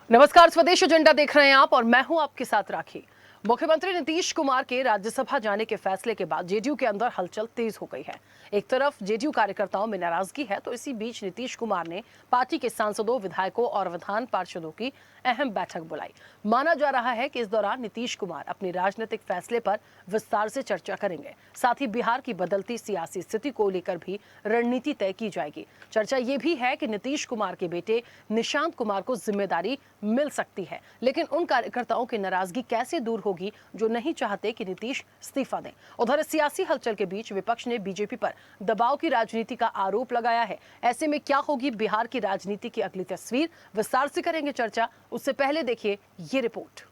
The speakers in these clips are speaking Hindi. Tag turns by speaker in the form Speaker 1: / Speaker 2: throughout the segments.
Speaker 1: नमस्कार, स्वदेश एजेंडा देख रहे हैं आप और मैं हूं आपके साथ राखी। मुख्यमंत्री नीतीश कुमार के राज्यसभा जाने के फैसले के बाद जेडीयू के अंदर हलचल तेज हो गई है। एक तरफ जेडीयू कार्यकर्ताओं में नाराजगी है तो इसी बीच नीतीश कुमार ने पार्टी के सांसदों, विधायकों और विधान पार्षदों की अहम बैठक बुलाई। माना जा रहा है कि इस दौरान नीतीश कुमार अपने राजनीतिक फैसले पर विस्तार से चर्चा करेंगे। साथ ही बिहार की बदलती सियासी स्थिति को लेकर भी रणनीति तय की जाएगी। चर्चा ये भी है कि नीतीश कुमार के बेटे निशांत कुमार को जिम्मेदारी मिल सकती है, लेकिन उन कार्यकर्ताओं की नाराजगी कैसे दूर होगी जो नहीं चाहते कि नीतीश इस्तीफा दें। उधर सियासी हलचल के बीच विपक्ष ने बीजेपी पर दबाव की राजनीति का आरोप लगाया है। ऐसे में क्या होगी बिहार की राजनीति की अगली तस्वीर, विस्तार से करेंगे चर्चा। उससे पहले देखिए ये रिपोर्ट।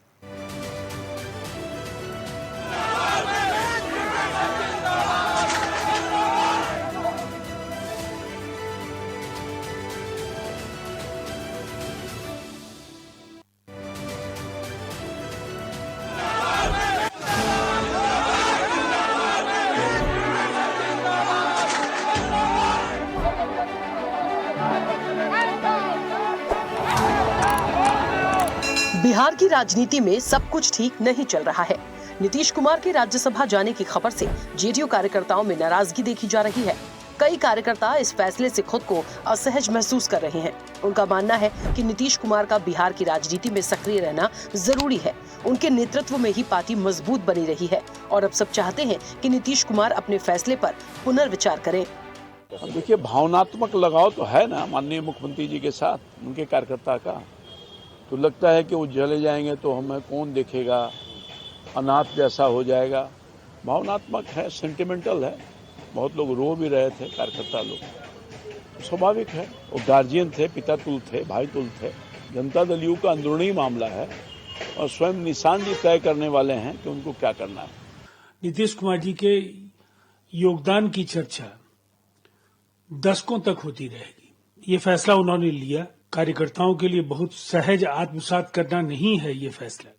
Speaker 1: बिहार की राजनीति में सब कुछ ठीक नहीं चल रहा है। नीतीश कुमार के राज्यसभा जाने की खबर से जेडीयू कार्यकर्ताओं में नाराजगी देखी जा रही है। कई कार्यकर्ता इस फैसले से खुद को असहज महसूस कर रहे हैं। उनका मानना है कि नीतीश कुमार का बिहार की राजनीति में सक्रिय रहना जरूरी है। उनके नेतृत्व में ही पार्टी मजबूत बनी रही है और अब सब चाहते हैं कि नीतीश कुमार अपने फैसले पर पुनर्विचार करें।
Speaker 2: अब देखिए, भावनात्मक लगाव तो है ना माननीय मुख्यमंत्री जी के साथ, उनके कार्यकर्ता का। तो लगता है कि वो चले जाएंगे तो हमें कौन देखेगा, अनाथ जैसा हो जाएगा। भावनात्मक है, सेंटिमेंटल है। बहुत लोग रो भी रहे थे, कार्यकर्ता लोग। स्वाभाविक है, वो गार्जियन थे, पिता तुल थे, भाई तुल थे। जनता दल यू का अंदरूनी मामला है और स्वयं निशान जी तय करने वाले हैं कि उनको क्या करना है।
Speaker 3: नीतीश कुमार जी के योगदान की चर्चा दशकों तक होती रहेगी। ये फैसला उन्होंने लिया, कार्यकर्ताओं के लिए बहुत सहज आत्मसात करना नहीं है ये फैसला।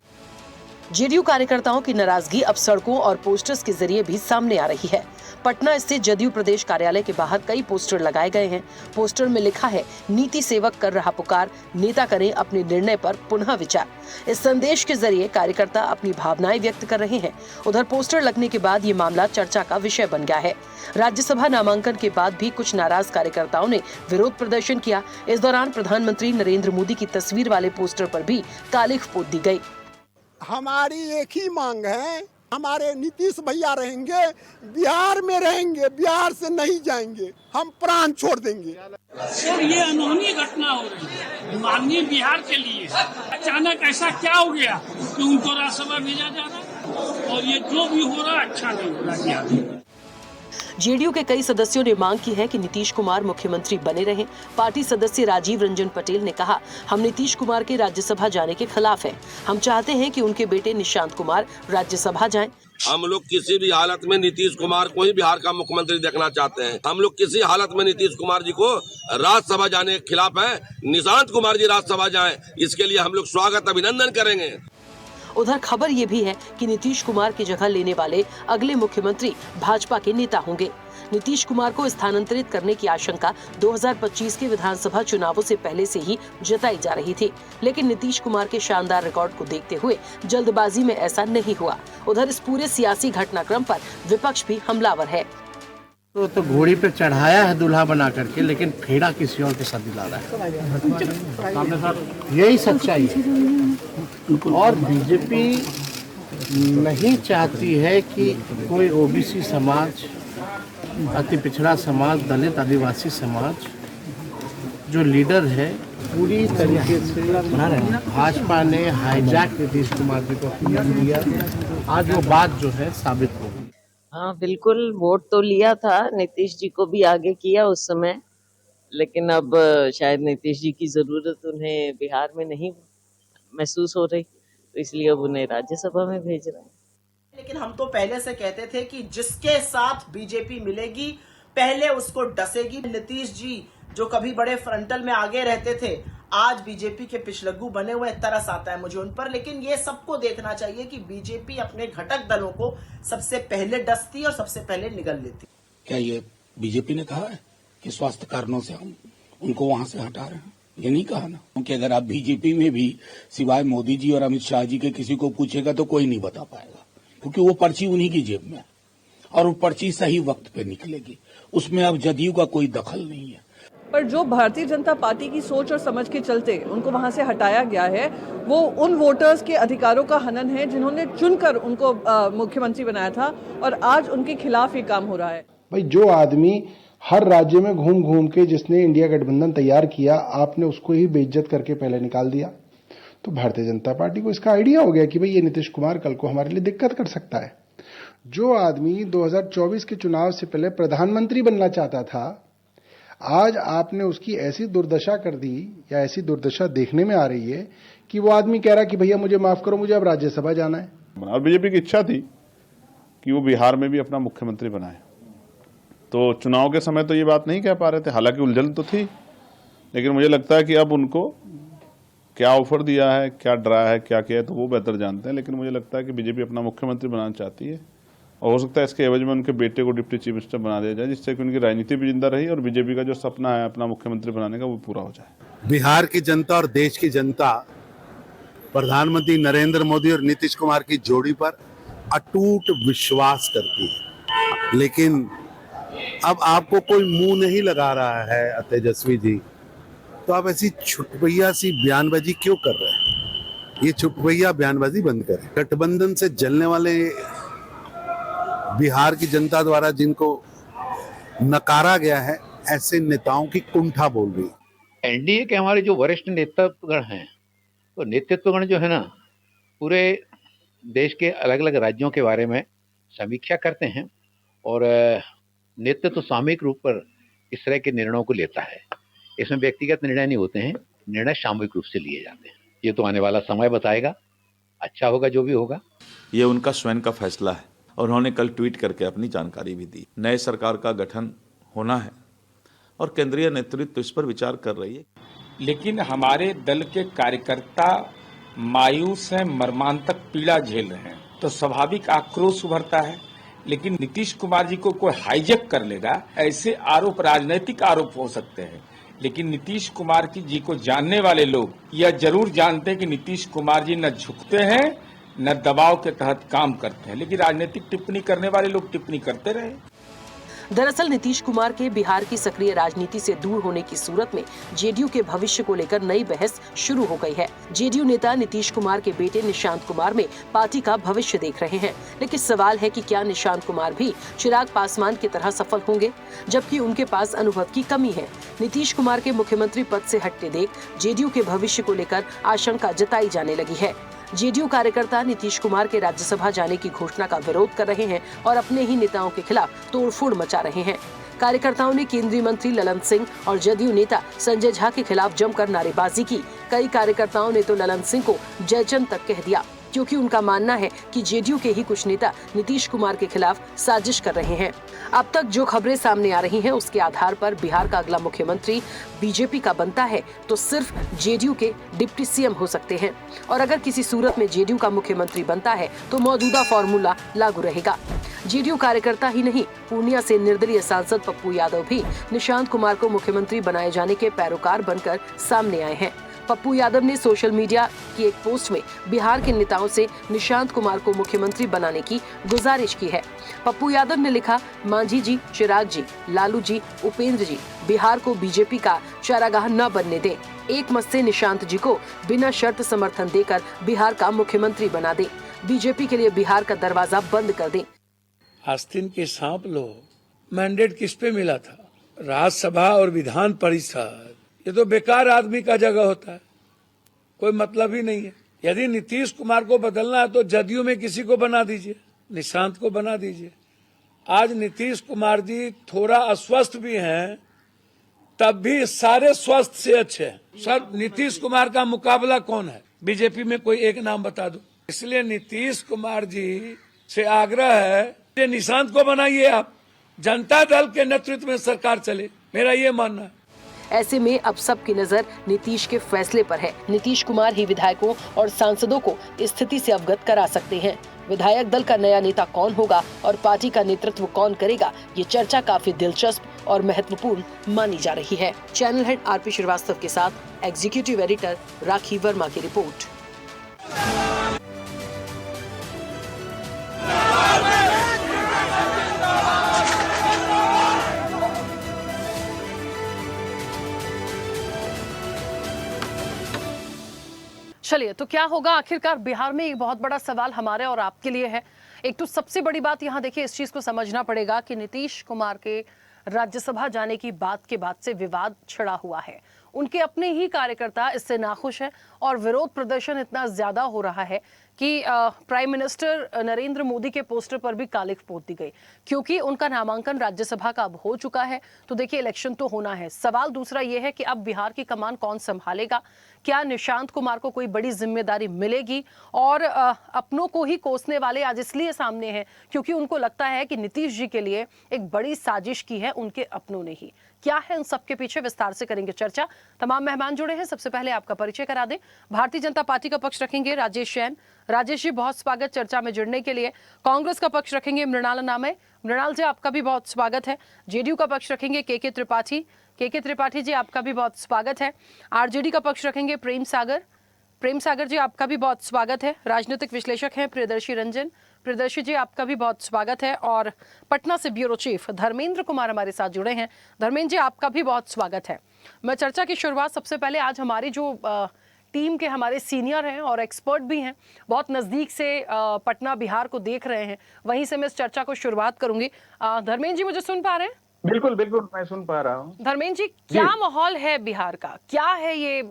Speaker 1: जेडीयू कार्यकर्ताओं की नाराजगी अब सड़कों और पोस्टर्स के जरिए भी सामने आ रही है। पटना स्थित जदयू प्रदेश कार्यालय के बाहर कई पोस्टर लगाए गए हैं। पोस्टर में लिखा है, नीति सेवक कर रहा पुकार, नेता करें अपने निर्णय पर पुनः विचार। इस संदेश के जरिए कार्यकर्ता अपनी भावनाएं व्यक्त कर रहे हैं। उधर पोस्टर लगने के बाद ये मामला चर्चा का विषय बन गया है। राज्यसभा नामांकन के बाद भी कुछ नाराज कार्यकर्ताओं ने विरोध प्रदर्शन किया। इस दौरान प्रधानमंत्री नरेंद्र मोदी की तस्वीर वाले पोस्टर पर भी कालिख पोत दी गई।
Speaker 4: हमारी एक ही मांग है, हमारे नीतीश भैया रहेंगे, बिहार में रहेंगे, बिहार से नहीं जाएंगे, हम प्राण छोड़ देंगे।
Speaker 5: सर, ये अनहोनी घटना हो रही है माननीय बिहार के लिए। अचानक ऐसा क्या हो गया कि उनको राज्यसभा भेजा जा रहा है, और ये जो भी हो रहा अच्छा नहीं हो रहा बिहार में।
Speaker 1: जेडीयू के कई सदस्यों ने मांग की है कि नीतीश कुमार मुख्यमंत्री बने रहें। पार्टी सदस्य राजीव रंजन पटेल ने कहा, हम नीतीश कुमार के राज्यसभा जाने के खिलाफ हैं। हम चाहते हैं कि उनके बेटे निशांत कुमार राज्यसभा जाएं।
Speaker 6: हम लोग किसी भी हालत में नीतीश कुमार को ही बिहार का मुख्यमंत्री देखना चाहते हैं। हम लोग किसी हालत में नीतीश कुमार जी को राज्यसभा जाने के खिलाफ हैं। निशांत कुमार जी राज्यसभा जाएं, इसके लिए हम लोग स्वागत अभिनंदन करेंगे।
Speaker 1: उधर खबर ये भी है कि नीतीश कुमार की जगह लेने वाले अगले मुख्यमंत्री भाजपा के नेता होंगे। नीतीश कुमार को स्थानांतरित करने की आशंका 2025 के विधानसभा चुनावों से पहले से ही जताई जा रही थी, लेकिन नीतीश कुमार के शानदार रिकॉर्ड को देखते हुए जल्दबाजी में ऐसा नहीं हुआ। उधर इस पूरे सियासी घटनाक्रम पर विपक्ष भी हमलावर है।
Speaker 7: तो घोड़ी पे चढ़ाया है दूल्हा बना करके, लेकिन फेरा किसी और के साथ दिला रहा है। यही सच्चाई है। और बीजेपी नहीं चाहती है कि कोई ओबीसी समाज, अति पिछड़ा समाज, दलित आदिवासी समाज जो लीडर है, पूरी तरीके से भाजपा ने हाईजैक नीतीश कुमार जी को किया। आज वो बात जो है साबित हो गई।
Speaker 8: हाँ बिल्कुल, वोट तो लिया था, नीतीश जी को भी आगे किया उस समय, लेकिन अब शायद नीतीश जी की जरूरत उन्हें बिहार में नहीं महसूस हो रही, तो इसलिए अब उन्हें राज्यसभा में भेज रहे हैं।
Speaker 9: लेकिन हम तो पहले से कहते थे कि जिसके साथ बीजेपी मिलेगी पहले उसको डसेगी। नीतीश जी जो कभी बड़े फ्रंटल में आगे रहते थे, आज बीजेपी के पिछलग्गू बने हुए, तरस आता है मुझे उन पर। लेकिन ये सबको देखना चाहिए कि बीजेपी अपने घटक दलों को सबसे पहले डसती और सबसे पहले निगल लेती।
Speaker 10: क्या ये बीजेपी ने कहा है कि स्वास्थ्य कारणों से हम उनको वहां से हटा रहे हैं? ये नहीं कहा ना, क्योंकि अगर आप बीजेपी में भी सिवाय मोदी जी और अमित शाह जी के किसी को पूछेगा तो कोई नहीं बता पाएगा, क्योंकि वो पर्ची उन्हीं की जेब में है और वो पर्ची सही वक्त पे निकलेगी, उसमें अब जदयू का कोई दखल नहीं है।
Speaker 11: पर जो भारतीय जनता पार्टी की सोच और समझ के चलते उनको वहां से हटाया गया है, वो उन वोटर्स के अधिकारों का हनन है जिन्होंने चुनकर उनको मुख्यमंत्री बनाया था, और आज उनके खिलाफ ये काम हो रहा है।
Speaker 12: भाई, जो आदमी हर राज्य में घूम घूम के जिसने इंडिया गठबंधन तैयार किया, आपने उसको ही बेइज्जत करके पहले निकाल दिया। तो भारतीय जनता पार्टी को इसका आइडिया हो गया कि भाई ये नीतीश कुमार कल को हमारे लिए दिक्कत कर सकता है। जो आदमी 2024 के चुनाव से पहले प्रधानमंत्री बनना चाहता था, आज आपने उसकी ऐसी दुर्दशा कर दी, या ऐसी दुर्दशा देखने में आ रही है कि वो आदमी कह रहा कि भैया मुझे माफ करो, मुझे अब राज्यसभा जाना है।
Speaker 13: और बीजेपी की इच्छा थी कि वो बिहार में भी अपना मुख्यमंत्री बनाए, तो चुनाव के समय तो ये बात नहीं कह पा रहे थे, हालांकि उलझन तो थी, लेकिन मुझे लगता है कि अब उनको क्या ऑफर दिया है, क्या डराया है, क्या किया है, तो वो बेहतर जानते हैं। लेकिन मुझे लगता है कि बीजेपी अपना मुख्यमंत्री बनाना चाहती है, और हो सकता है इसके एवज में उनके बेटे को डिप्टी चीफ मिनिस्टर बना दिया जाए, जिससे कि उनकी राजनीति भी जिंदा रही और बीजेपी का जो सपना है अपना मुख्यमंत्री बनाने का वो पूरा हो जाए।
Speaker 14: बिहार की जनता और देश की जनता प्रधानमंत्री नरेंद्र मोदी और नीतीश कुमार की जोड़ी पर अटूट विश्वास करती है, लेकिन अब आपको कोई मुंह नहीं लगा रहा है तेजस्वी जी, तो आप ऐसी छुटपैया सी बयानबाजी क्यों कर रहे हैं? ये छुटपैया बयानबाजी बंद करें। गठबंधन से जलने वाले बिहार की जनता द्वारा जिनको नकारा गया है, ऐसे नेताओं की कुंठा बोल रही।
Speaker 15: एनडीए के हमारे जो वरिष्ठ नेतृत्वगण हैं, तो नेतृत्वगण जो है ना, पूरे देश के अलग अलग राज्यों के बारे में समीक्षा करते हैं, और नेतृत्व सामूहिक रूप पर इस तरह के निर्णयों को लेता है। इसमें व्यक्तिगत निर्णय नहीं होते हैं, निर्णय सामूहिक रूप से लिए जाते हैं। ये तो आने वाला समय बताएगा, अच्छा होगा जो भी होगा।
Speaker 16: ये उनका स्वयं का फैसला है, और उन्होंने कल ट्वीट करके अपनी जानकारी भी दी। नए सरकार का गठन होना है और केंद्रीय नेतृत्व इस पर विचार कर रही है।
Speaker 17: लेकिन हमारे दल के कार्यकर्ता मायूस हैं, मर्मांतक पीड़ा झेल रहे हैं, तो स्वाभाविक आक्रोश उभरता है। लेकिन नीतीश कुमार जी को कोई हाईजैक कर लेगा, ऐसे आरोप राजनीतिक आरोप हो सकते हैं, लेकिन नीतीश कुमार जी को जानने वाले लोग यह जरूर जानते हैं कि नीतीश कुमार जी न झुकते हैं न दबाव के तहत काम करते हैं, लेकिन राजनीतिक टिप्पणी करने वाले लोग टिप्पणी करते रहे।
Speaker 1: दरअसल नीतीश कुमार के बिहार की सक्रिय राजनीति से दूर होने की सूरत में जेडीयू के भविष्य को लेकर नई बहस शुरू हो गई है। जेडीयू नेता नीतीश कुमार के बेटे निशांत कुमार में पार्टी का भविष्य देख रहे हैं, लेकिन सवाल है कि क्या निशांत कुमार भी चिराग पासवान की तरह सफल होंगे, जबकि उनके पास अनुभव की कमी है। नीतीश कुमार के मुख्यमंत्री पद से हटते देख जेडीयू के भविष्य को लेकर आशंका जताई जाने लगी है। जेडीयू कार्यकर्ता नीतीश कुमार के राज्यसभा जाने की घोषणा का विरोध कर रहे हैं और अपने ही नेताओं के खिलाफ तोड़फोड़ मचा रहे हैं। कार्यकर्ताओं ने केंद्रीय मंत्री ललन सिंह और जदयू नेता संजय झा के खिलाफ जमकर नारेबाजी की। कई कार्यकर्ताओं ने तो ललन सिंह को जयचंद तक कह दिया, क्योंकि उनका मानना है कि जेडीयू के ही कुछ नेता नीतीश कुमार के खिलाफ साजिश कर रहे हैं। अब तक जो खबरें सामने आ रही हैं, उसके आधार पर बिहार का अगला मुख्यमंत्री बीजेपी का बनता है तो सिर्फ जेडीयू के डिप्टी सीएम हो सकते हैं, और अगर किसी सूरत में जेडीयू का मुख्यमंत्री बनता है तो मौजूदा फॉर्मूला लागू रहेगा। जेडीयू कार्यकर्ता ही नहीं, पूर्णिया से निर्दलीय सांसद पप्पू यादव भी निशांत कुमार को मुख्यमंत्री बनाए जाने के पैरोकार बनकर सामने आए हैं। पप्पू यादव ने सोशल मीडिया की एक पोस्ट में बिहार के नेताओं से निशांत कुमार को मुख्यमंत्री बनाने की गुजारिश की है। पप्पू यादव ने लिखा, मांझी जी, चिराग जी, लालू जी, उपेंद्र जी, बिहार को बीजेपी का चारागाह न बनने दें। एक मत से निशांत जी को बिना शर्त समर्थन देकर बिहार का मुख्यमंत्री बना दें। बीजेपी के लिए बिहार का दरवाजा बंद कर दें।
Speaker 3: आस्तीन के सांप लो, मैंडेट किस पे मिला था? राज्यसभा और विधान परिषद, ये तो बेकार आदमी का जगह होता है, कोई मतलब ही नहीं है। यदि नीतीश कुमार को बदलना है तो जदयू में किसी को बना दीजिए, निशांत को बना दीजिए। आज नीतीश कुमार जी थोड़ा अस्वस्थ भी हैं, तब भी सारे स्वस्थ से अच्छे हैं। सर, नीतीश कुमार का मुकाबला कौन है? बीजेपी में कोई एक नाम बता दो। इसलिए नीतीश कुमार जी से आग्रह है कि निशांत को बनाइए, आप जनता दल के नेतृत्व में सरकार चले, मेरा ये मानना है।
Speaker 1: ऐसे में अब सबकी नजर नीतीश के फैसले पर है। नीतीश कुमार ही विधायकों और सांसदों को स्थिति से अवगत करा सकते हैं। विधायक दल का नया नेता कौन होगा और पार्टी का नेतृत्व कौन करेगा, ये चर्चा काफी दिलचस्प और महत्वपूर्ण मानी जा रही है। चैनल हेड आरपी श्रीवास्तव के साथ एग्जीक्यूटिव एडिटर राखी वर्मा की रिपोर्ट। चलिए, तो क्या होगा आखिरकार बिहार में, एक बहुत बड़ा सवाल हमारे और आपके लिए है। एक तो सबसे बड़ी बात यहाँ देखिए, इस चीज को समझना पड़ेगा कि नीतीश कुमार के राज्यसभा जाने की बात के बाद से विवाद छिड़ा हुआ है। उनके अपने ही कार्यकर्ता इससे नाखुश है और विरोध प्रदर्शन इतना ज्यादा हो रहा है कि प्राइम मिनिस्टर नरेंद्र मोदी के पोस्टर पर भी कालिख पोत दी गई, क्योंकि उनका नामांकन राज्यसभा का अब हो चुका है। तो देखिए, इलेक्शन तो होना है। सवाल दूसरा ये है कि अब बिहार की कमान कौन संभालेगा? क्या निशांत कुमार को कोई बड़ी जिम्मेदारी मिलेगी? और अपनों को ही कोसने वाले आज इसलिए सामने हैं क्योंकि उनको लगता है कि नीतीश जी के लिए एक बड़ी साजिश की है उनके अपनों ने ही। क्या है उन सबके पीछे, विस्तार से करेंगे चर्चा। तमाम मेहमान जुड़े हैं। सबसे पहले आपका परिचय करा दें। भारतीय जनता पार्टी का पक्ष रखेंगे राजेश जैन। राजेश जी, बहुत स्वागत चर्चा में जुड़ने के लिए। कांग्रेस का पक्ष रखेंगे मृणाल नामे। मृणाल जी, आपका भी बहुत स्वागत है। जेडीयू का पक्ष रखेंगे के त्रिपाठी। के त्रिपाठी जी, आपका भी बहुत स्वागत है। आरजेडी का पक्ष रखेंगे प्रेम सागर। प्रेम सागर जी, आपका भी बहुत स्वागत है। राजनीतिक विश्लेषक हैं प्रियदर्शी रंजन। प्रियदर्शी जी, आपका भी बहुत स्वागत है। और पटना से ब्यूरो चीफ धर्मेंद्र कुमार हमारे साथ जुड़े हैं। धर्मेंद्र जी, आपका भी बहुत स्वागत है। मैं चर्चा की शुरुआत सबसे पहले आज हमारी जो टीम के हमारे सीनियर हैं और एक्सपर्ट भी हैं, बहुत नजदीक से पटना बिहार को देख रहे हैं, वहीं से मैं इस चर्चा को शुरुआत करूंगी। धर्मेंद्र जी, मुझे सुन पा रहे हैं?
Speaker 18: बिल्कुल बिल्कुल, मैं सुन पा रहा हूँ।
Speaker 1: धर्मेंद्र जी, क्या माहौल है बिहार का? क्या है ये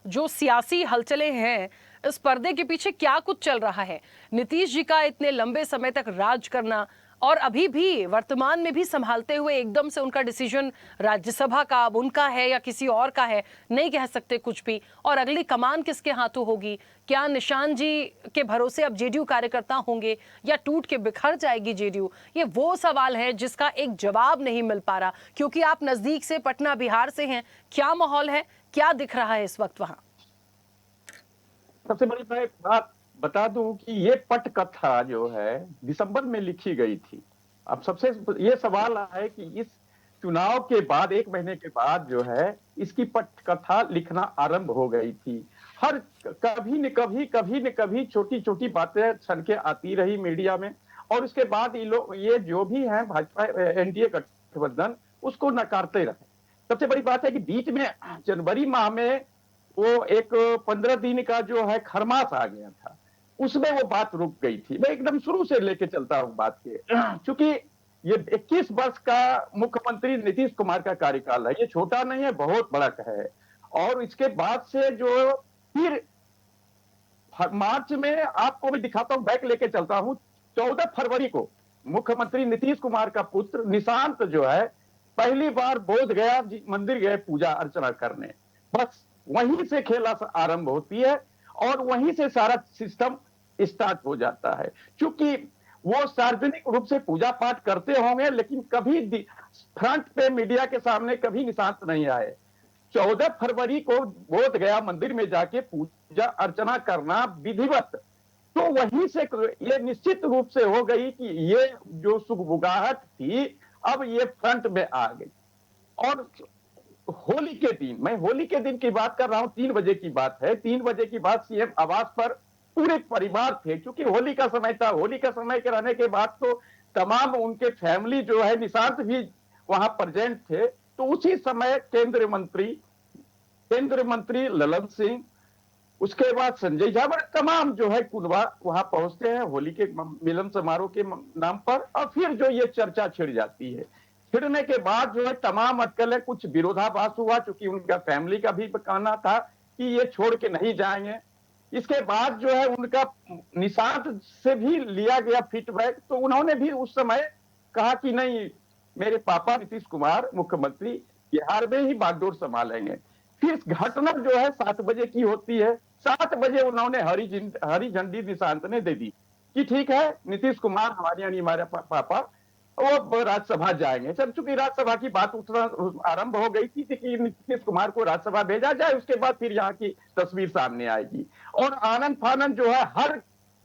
Speaker 1: जो सियासी हलचलें हैं, इस पर्दे के पीछे क्या कुछ चल रहा है? नीतीश जी का इतने लंबे समय तक राज करना और अभी भी वर्तमान में भी संभालते हुए एकदम से उनका डिसीजन राज्यसभा का अब उनका है या किसी और का है, नहीं कह सकते कुछ भी। और अगली कमान किसके हाथों होगी? क्या निशांत जी के भरोसे अब जेडीयू कार्यकर्ता होंगे या टूट के बिखर जाएगी जेडीयू? ये वो सवाल है जिसका एक जवाब नहीं मिल पा रहा, क्योंकि आप नजदीक से पटना बिहार से हैं। क्या माहौल है, क्या दिख रहा है इस वक्त वहां?
Speaker 18: सबसे बड़ी बात बता दूं कि ये पटकथा जो है दिसंबर में लिखी गई थी। अब सबसे ये सवाल है कि इस चुनाव के बाद, 1 महीने के बाद जो है, इसकी पटकथा लिखना आरंभ हो गई थी। हर कभी न कभी छोटी छोटी बातें छनके आती रही मीडिया में, और उसके बाद ये जो भी है भाजपा एनडीए गठबंधन उसको नकारते रहे। सबसे बड़ी बात है कि बीच में जनवरी माह में वो एक 15 दिन का जो है खरमास आ गया था, उसमें वो बात रुक गई थी। मैं एकदम शुरू से लेके चलता हूँ बात के, क्योंकि ये 21 वर्ष का मुख्यमंत्री नीतीश कुमार का कार्यकाल है। ये छोटा नहीं है, बहुत बड़ा है। और इसके बाद से जो फिर मार्च में, आपको मैं दिखाता हूँ, बैक लेके चलता हूँ, 14 फरवरी को मुख्यमंत्री नीतीश कुमार का पुत्र निशांत जो है पहली बार बोध गया मंदिर गए पूजा अर्चना करने। बस वहीं से खेला आरंभ होती है और वहीं से सारा सिस्टम स्टार्ट हो जाता है। क्योंकि वो सार्वजनिक रूप से पूजा पाठ करते होंगे, लेकिन कभी फ्रंट पे मीडिया के सामने कभी निशांत नहीं आए। 14 फरवरी को बोध गया मंदिर में जाके पूजा अर्चना करना विधिवत, तो वहीं से ये निश्चित रूप से हो गई कि ये जो सुगबुगाहट थी अब ये फ्रंट में आ गई। और होली के दिन, मैं होली के दिन की बात कर रहा हूं, 3 बजे की बात है। 3 बजे की बात सीएम आवास पर पूरे परिवार थे, क्योंकि होली का समय था। होली का समय के रहने के बाद तो तमाम उनके फैमिली जो है, निशांत भी वहां प्रेजेंट थे। तो उसी समय केंद्रीय मंत्री ललन सिंह, उसके बाद संजय झा, तमाम जो है कुनबा वहां पहुंचते हैं होली के मिलन समारोह के नाम पर। और फिर जो ये चर्चा छिड़ जाती है, छिड़ने के बाद जो है तमाम अटकलें, कुछ विरोधाभास हुआ, क्योंकि उनका फैमिली का भी कहना था कि ये छोड़ के नहीं जाएंगे। इसके बाद जो है उनका निशांत से भी लिया गया फीडबैक, तो उन्होंने भी उस समय कहा कि नहीं, मेरे पापा नीतीश कुमार मुख्यमंत्री बिहार में ही बागडोर संभालेंगे। फिर घटना जो है 7 बजे की होती है। 7 बजे उन्होंने हरी झंडी निशांत ने दे दी कि ठीक है, नीतीश कुमार हमारे यानी हमारे पापा वो राज्यसभा जाएंगे। जब चूंकि राज्यसभा की बात उठना आरंभ हो गई थी कि नीतीश कुमार को राज्यसभा भेजा जाए, उसके बाद फिर यहाँ की तस्वीर सामने आएगी। और आनंद फानंद जो है, हर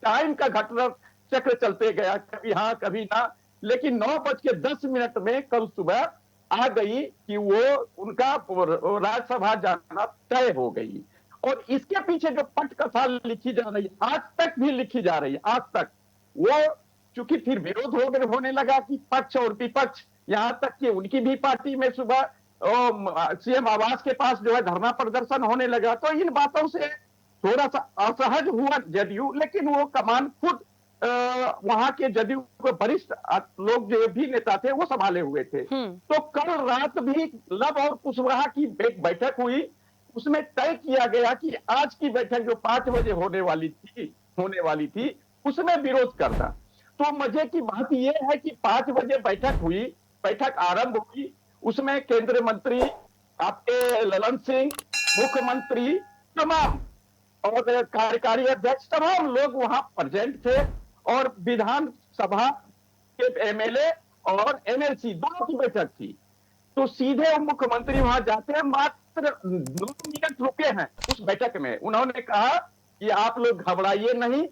Speaker 18: टाइम का घटना चक्र चलते गया, कभी हाँ कभी ना। लेकिन 9:10 में कल सुबह आ गई कि वो उनका राज्यसभा जाना तय हो गई। और इसके पीछे जो पटकथा लिखी जा रही है, आज तक भी लिखी जा रही है, आज तक वो चूंकि फिर विरोध होने लगा कि पक्ष और विपक्ष, यहां तक कि उनकी भी पार्टी में सुबह सीएम आवास के पास जो है धरना प्रदर्शन होने लगा। तो इन बातों से थोड़ा सा असहज हुआ जदयू, लेकिन वो कमान खुद वहां के जदयू के वरिष्ठ लोग जो भी नेता थे वो संभाले हुए थे। तो कल रात भी लव और कुशवाहा की एक बैठक हुई, उसमें तय किया गया कि आज की बैठक जो 5 बजे होने वाली थी उसमें विरोध करना। तो मजे की बात यह है कि 5 बजे बैठक आरंभ हुई, उसमें केंद्रीय मंत्री आपके ललन सिंह, मुख्यमंत्री, तमाम और कार्यकारी अध्यक्ष, तमाम लोग वहां प्रेजेंट थे और विधानसभा के एमएलए और एमएलसी दोनों की बैठक थी। तो सीधे मुख्यमंत्री वहां जाते हैं, मात्र 2 मिनट रुके हैं उस बैठक में। उन्होंने कहा कि आप लोग घबराइए नहीं,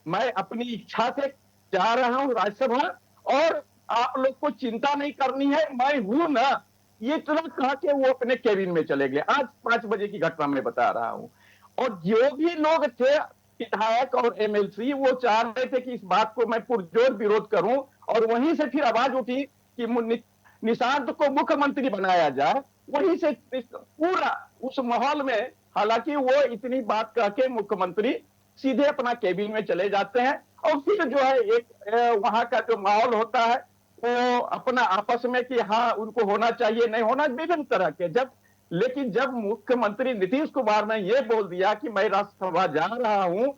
Speaker 18: मैं अपनी इच्छा से जा रहा हूं राज्यसभा और आप लोग को चिंता नहीं करनी है, मैं हूं ना। ये तुरंत कहा कि वो अपने केबिन में चले गए। आज 5 बजे की घटना मैं बता रहा हूं। और जो भी लोग थे विधायक और एमएलसी, वो चाह रहे थे कि इस बात को मैं पुरजोर विरोध करूं, और वहीं से फिर आवाज उठी कि निशांत को मुख्यमंत्री बनाया जाए। वहीं से पूरा उस माहौल में, हालांकि वो इतनी बात कह के मुख्यमंत्री सीधे अपना केबिन में चले जाते हैं और फिर जो है एक वहां का जो माहौल होता है वो अपना आपस में कि हाँ उनको होना चाहिए, नहीं होना, विभिन्न तरह के। लेकिन जब मुख्यमंत्री नीतीश कुमार ने ये बोल दिया कि मैं राज्यसभा जा रहा हूं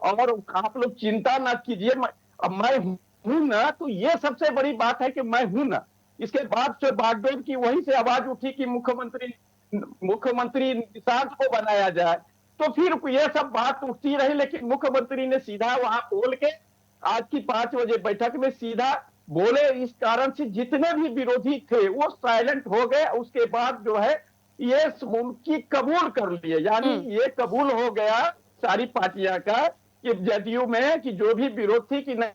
Speaker 18: और आप लोग चिंता ना कीजिए, मैं हूं ना, तो ये सबसे बड़ी बात है कि मैं हूं ना। इसके बाद से बागडोर की वहीं से आवाज उठी कि मुख्यमंत्री निशांत को बनाया जाए। तो फिर ये सब बात उठती रही, लेकिन मुख्यमंत्री ने सीधा वहां बोल के आज की 5 बजे बैठक में सीधा बोले। इस कारण से जितने भी विरोधी थे वो साइलेंट हो गए। उसके बाद जो है ये उनकी कबूल कर लिए, यानी ये कबूल हो गया सारी पार्टियां का कि जदयू में कि जो भी विरोध थी कि नहीं,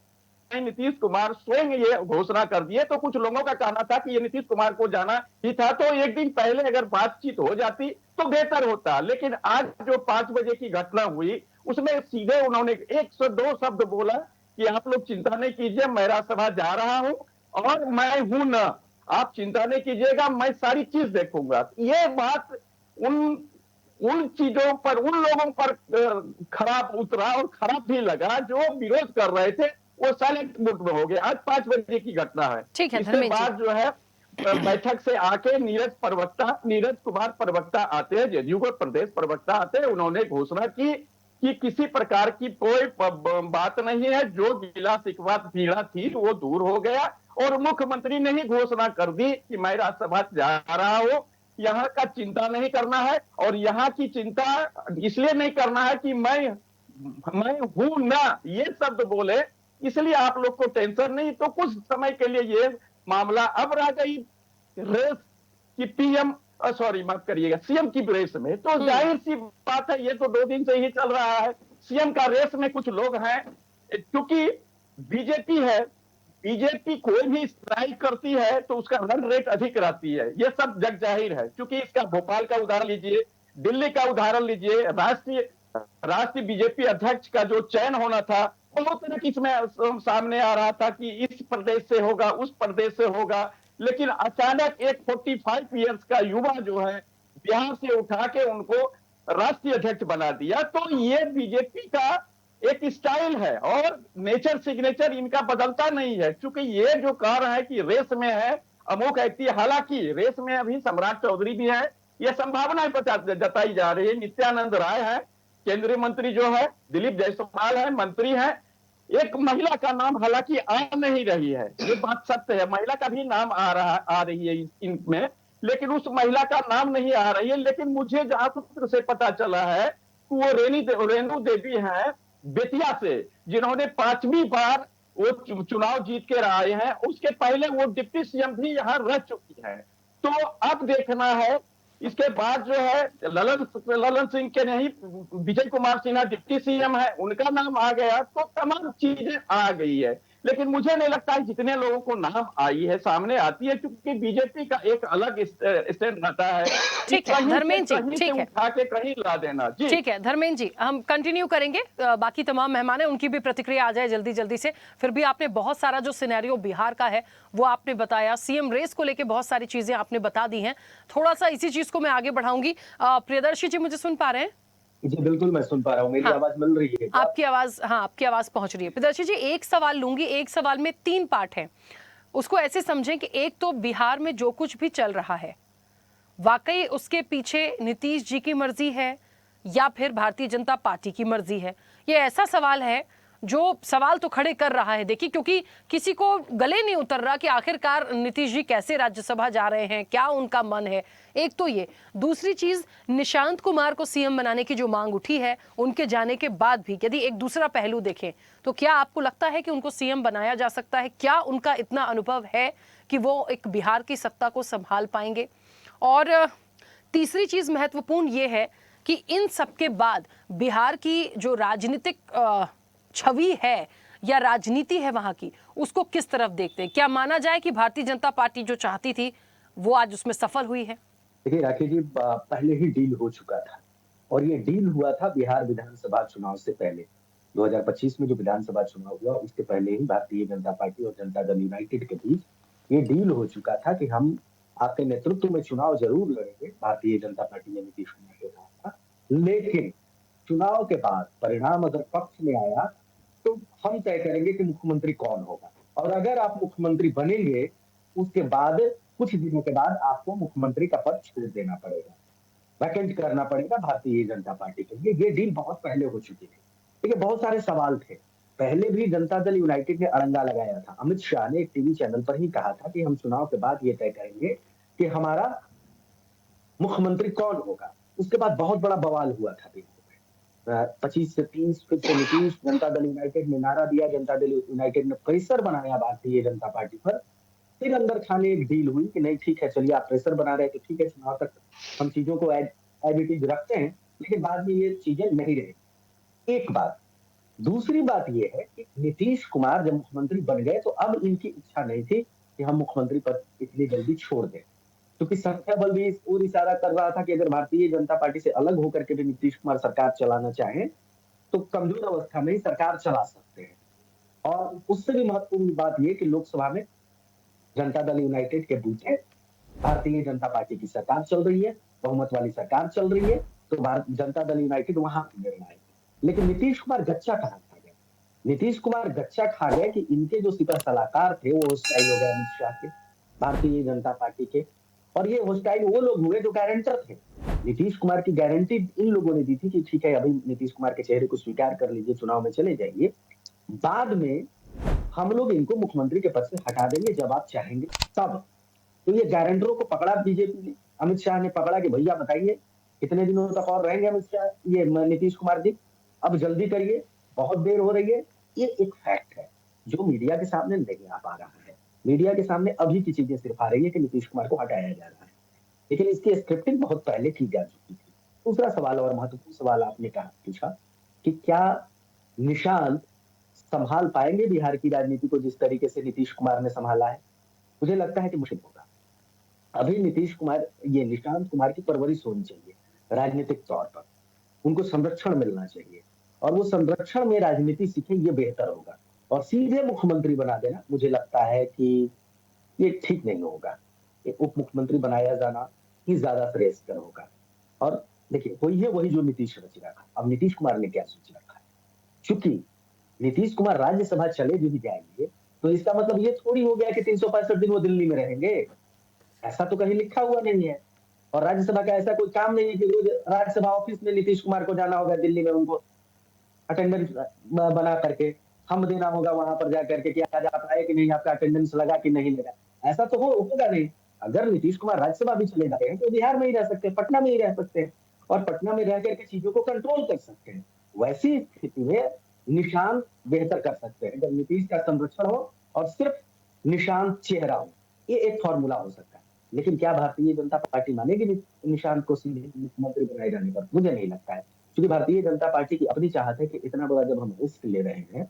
Speaker 18: नीतीश कुमार स्वयं ये घोषणा कर दिए। तो कुछ लोगों का कहना था कि ये नीतीश कुमार को जाना ही था, तो एक दिन पहले अगर बातचीत हो जाती तो बेहतर होता। लेकिन आज जो 5 बजे की घटना हुई उसमें सीधे उन्होंने 102 शब्द बोला कि आप लोग चिंता नहीं कीजिए, मैं राज्यसभा जा रहा हूं और मैं हूं ना, आप चिंता नहीं कीजिएगा, मैं सारी चीज देखूंगा। ये बात उन चीजों पर, उन लोगों पर खराब उतरा और खराब भी लगा जो विरोध कर रहे थे, वो साइलेंट मोड में हो गए। आज 5 बजे की घटना है।
Speaker 1: ठीक है,
Speaker 18: इसके बाद जो है बैठक से आके नीरज कुमार प्रवक्ता आते हैं, जदयू के प्रदेश प्रवक्ता आते हैं। उन्होंने घोषणा की कि किसी प्रकार की कोई बात नहीं है, जो गिला शिकवा पीड़ा थी वो दूर हो गया। और मुख्यमंत्री ने ही घोषणा कर दी कि मैं राज्यसभा जा रहा हूं, यहाँ का चिंता नहीं करना है। और यहाँ की चिंता इसलिए नहीं करना है कि मैं हूं ना, ये शब्द बोले, इसलिए आप लोग को टेंशन नहीं। तो कुछ समय के लिए ये मामला अब रह गई रेस की माफ करिएगा, सीएम की रेस में। तो जाहिर सी बात है, ये तो 2 दिन से ही चल रहा है। सीएम का रेस में कुछ लोग हैं, क्योंकि बीजेपी है, बीजेपी कोई भी स्ट्राइक करती है तो उसका रन रेट अधिक रहती है, ये सब जग जाहिर है। क्योंकि इसका भोपाल का उदाहरण लीजिए, दिल्ली का उदाहरण लीजिए, राष्ट्रीय बीजेपी अध्यक्ष का जो चयन होना था, बहुत तरह की इसमें सामने आ रहा था कि इस प्रदेश से होगा, उस प्रदेश से होगा। लेकिन अचानक एक 45 इयर्स का युवा जो है बिहार से उठा के उनको राष्ट्रीय अध्यक्ष बना दिया। तो ये बीजेपी का एक स्टाइल है और नेचर सिग्नेचर इनका बदलता नहीं है। क्योंकि ये जो कह रहा है कि रेस में है अमुक व्यक्ति, हालांकि रेस में अभी सम्राट चौधरी भी है, ये संभावना जताई जा रही है। नित्यानंद राय है केंद्रीय मंत्री, जो है दिलीप जायसवाल है मंत्री है। एक महिला का नाम हालांकि आ नहीं रही है, ये बात सत्य है, महिला का भी नाम आ रही है इनमें, लेकिन उस महिला का नाम नहीं आ रही है। लेकिन मुझे जहां सूत्र से पता चला है वो रेणु देवी है बेतिया से, जिन्होंने 5वीं बार वो चुनाव जीत के आए हैं। उसके पहले वो डिप्टी सीएम भी यहाँ रह चुकी है। तो अब देखना है इसके बाद जो है ललन सिंह के नहीं, विजय कुमार सिन्हा डिप्टी सीएम है, उनका नाम आ गया, तो तमाम चीजें आ गई है। लेकिन मुझे नहीं लगता है जितने लोगों को नाम आई है सामने आती है, क्योंकि बीजेपी का एक अलग स्टैंड रहता है कि
Speaker 1: ठीक है
Speaker 18: कहीं से
Speaker 1: धर्मेंद्र जी,
Speaker 18: कहीं से
Speaker 1: ठीक है,
Speaker 18: उठा के कहीं ला देना। जी
Speaker 1: ठीक है धर्मेंद्र जी, हम कंटिन्यू करेंगे। बाकी तमाम मेहमान हैं, उनकी भी प्रतिक्रिया आ जाए जल्दी जल्दी से। फिर भी आपने बहुत सारा जो सिनेरियो बिहार का है वो आपने बताया, सीएम रेस को लेके बहुत सारी चीजें आपने बता दी हैं। थोड़ा सा इसी चीज को मैं आगे बढ़ाऊंगी। प्रियदर्शी जी, मुझे सुन पा रहे हैं?
Speaker 19: जी बिल्कुल, मैं सुन पा रहा हूँ। मेरी आवाज मिल रही है?
Speaker 1: आपकी आवाज, हाँ आपकी आवाज पहुंच रही है। प्रियदर्शी जी, एक सवाल लूंगी, एक सवाल में 3 पार्ट हैं। उसको ऐसे समझें कि एक तो बिहार में जो कुछ भी चल रहा है वाकई उसके पीछे नीतीश जी की मर्जी है या फिर भारतीय जनता पार्टी की मर्जी है? ये ऐसा सवाल है जो सवाल तो खड़े कर रहा है। देखिए, क्योंकि किसी को गले नहीं उतर रहा कि आखिरकार नीतीश जी कैसे राज्यसभा जा रहे हैं, क्या उनका मन है। एक तो ये, दूसरी चीज, निशांत कुमार को सीएम बनाने की जो मांग उठी है, उनके जाने के बाद भी यदि एक दूसरा पहलू देखें तो क्या आपको लगता है कि उनको सीएम बनाया जा सकता है? क्या उनका इतना अनुभव है कि वो एक बिहार की सत्ता को संभाल पाएंगे? और तीसरी चीज महत्वपूर्ण ये है कि इन सबके बाद बिहार की जो राजनीतिक छवि है या राजनीति है वहां की, उसको किस तरफ देखते हैं? क्या माना जाए कि भारतीय जनता पार्टी जो चाहती थी वो आज उसमें सफल हुई है?
Speaker 19: देखिए राखी जी, पहले ही डील हो चुका था, और ये डील हुआ था बिहार विधानसभा चुनाव से पहले। 2025 में जो विधानसभा चुनाव हुआ उसके पहले ही भारतीय जनता पार्टी और जनता दल यूनाइटेड के बीच ये डील हो चुका था कि हम आपके नेतृत्व में चुनाव जरूर लड़ेंगे। भारतीय जनता पार्टी ने नीतीश कुमार को कहा था, लेकिन चुनाव के बाद परिणाम अगर पक्ष में आया तो हम तय करेंगे कि मुख्यमंत्री कौन होगा, और अगर आप मुख्यमंत्री बनेंगे उसके बाद कुछ दिनों के बाद आपको मुख्यमंत्री का पद छोड़ देना पड़ेगा, वैकेंट करना पड़ेगा भारतीय जनता पार्टी के लिए। ये डील बहुत पहले हो चुकी थी। देखिए, बहुत सारे सवाल थे। पहले भी जनता दल यूनाइटेड ने अड़ंगा लगाया था। अमित शाह ने एक टीवी चैनल पर ही कहा था कि हम चुनाव के बाद ये तय करेंगे कि हमारा मुख्यमंत्री कौन होगा। उसके बाद बहुत बड़ा बवाल हुआ था। 25 से 30 फिर से नीतीश, जनता दल यूनाइटेड ने नारा दिया, जनता दल यूनाइटेड ने प्रेशर बनाया भारतीय जनता पार्टी पर। फिर अंदर खाने एक डील हुई कि नहीं ठीक है, चलिए आप प्रेशर बना रहे हैं तो ठीक है, चुनाव तक हम चीजों को एज इट इज रखते हैं, लेकिन बाद में ये चीजें नहीं रही। एक बात। दूसरी बात ये है कि नीतीश कुमार जब मुख्यमंत्री बन गए तो अब इनकी इच्छा नहीं थी कि हम मुख्यमंत्री पद इतनी जल्दी छोड़ दें, क्योंकि संख्या बल भी और इशारा कर रहा था कि अगर भारतीय जनता पार्टी से अलग होकर के भी नीतीश कुमार सरकार चलाना चाहें तो कमजोर अवस्था में ही सरकार चला सकते हैं। और उससे भी महत्वपूर्ण बात यह कि लोकसभा में जनता दल यूनाइटेड के बूते भारतीय जनता पार्टी की सरकार चल रही है, बहुमत वाली सरकार चल रही है, तो जनता दल यूनाइटेड वहां निर्णायक। लेकिन नीतीश कुमार गच्चा कहाँ खा गए? नीतीश कुमार गच्चा खा गए कि इनके जो सिपह सलाहकार थे वो होस्टाइल हो गए अमित शाह के, भारतीय जनता पार्टी के, और ये होस्टाइल वो लोग हुए जो गारंटर थे। नीतीश कुमार की गारंटी इन लोगों ने दी थी कि ठीक है, अभी नीतीश कुमार के चेहरे को स्वीकार कर लीजिए, चुनाव में चले जाइए, बाद में हम लोग इनको मुख्यमंत्री के पद से हटा देंगे जब आप चाहेंगे तब। तो ये गारंटरों को पकड़ा बीजेपी ने, अमित शाह ने पकड़ा कि भैया बताइए कितने दिनों तक और रहेंगे अमित शाह, ये नीतीश कुमार जी, अब जल्दी करिए, बहुत देर हो रही है। ये एक फैक्ट है जो मीडिया के सामने नहीं आ पा रहा है। मीडिया के सामने अभी की चीजें सिर्फ आ रही है कि नीतीश कुमार को हटाया जा रहा है, लेकिन इसकी स्क्रिप्टिंग बहुत पहले की जा चुकी थी। दूसरा सवाल और महत्वपूर्ण सवाल आपने पूछा कि क्या निशांत संभाल पाएंगे बिहार की राजनीति को जिस तरीके से नीतीश कुमार ने संभाला है? मुझे लगता है कि मुश्किल होगा। अभी नीतीश कुमार, ये निशांत कुमार की परवरिश होनी चाहिए राजनीतिक तौर पर, उनको संरक्षण मिलना चाहिए, और वो संरक्षण में राजनीति सीखे, ये बेहतर होगा। और सीधे मुख्यमंत्री बना देना मुझे लगता है कि ये ठीक नहीं होगा। एक उप मुख्यमंत्री बनाया जाना ही ज्यादा श्रेयस्कर होगा। और देखिए, वही जो नीतीश रच रखा। अब नीतीश कुमार ने क्या सोच रखा है? चूंकि नीतीश कुमार राज्यसभा चले भी जाएंगे तो इसका मतलब ये थोड़ी हो गया कि 365 दिन वो दिल्ली में रहेंगे। ऐसा तो कहीं लिखा हुआ नहीं है, और राज्यसभा का ऐसा कोई काम नहीं है कि रोज राज्यसभा ऑफिस में नीतीश कुमार को जाना होगा दिल्ली में, उनको अटेंडेंस बना करके हम देना होगा वहां पर जाकर के कि आज आप आए कि नहीं, आपका अटेंडेंस लगा कि नहीं लगा। ऐसा तो होगा नहीं। अगर नीतीश कुमार राज्यसभा भी चले जाते हैं तो बिहार में ही रह सकते हैं, पटना में ही रह सकते हैं, और पटना में रह करके चीजों को कंट्रोल कर सकते हैं। वैसी स्थिति में निशांत बेहतर कर सकते हैं जब नीतीश का संरक्षण हो और सिर्फ निशांत चेहरा हो। ये एक फॉर्मूला हो सकता है, लेकिन क्या भारतीय जनता पार्टी मानेगी निशांत को सीधे मुख्यमंत्री बनाए जाने पर? मुझे नहीं लगता है, क्योंकि भारतीय जनता पार्टी की अपनी चाहत है कि इतना बड़ा जब हम रिस्क ले रहे हैं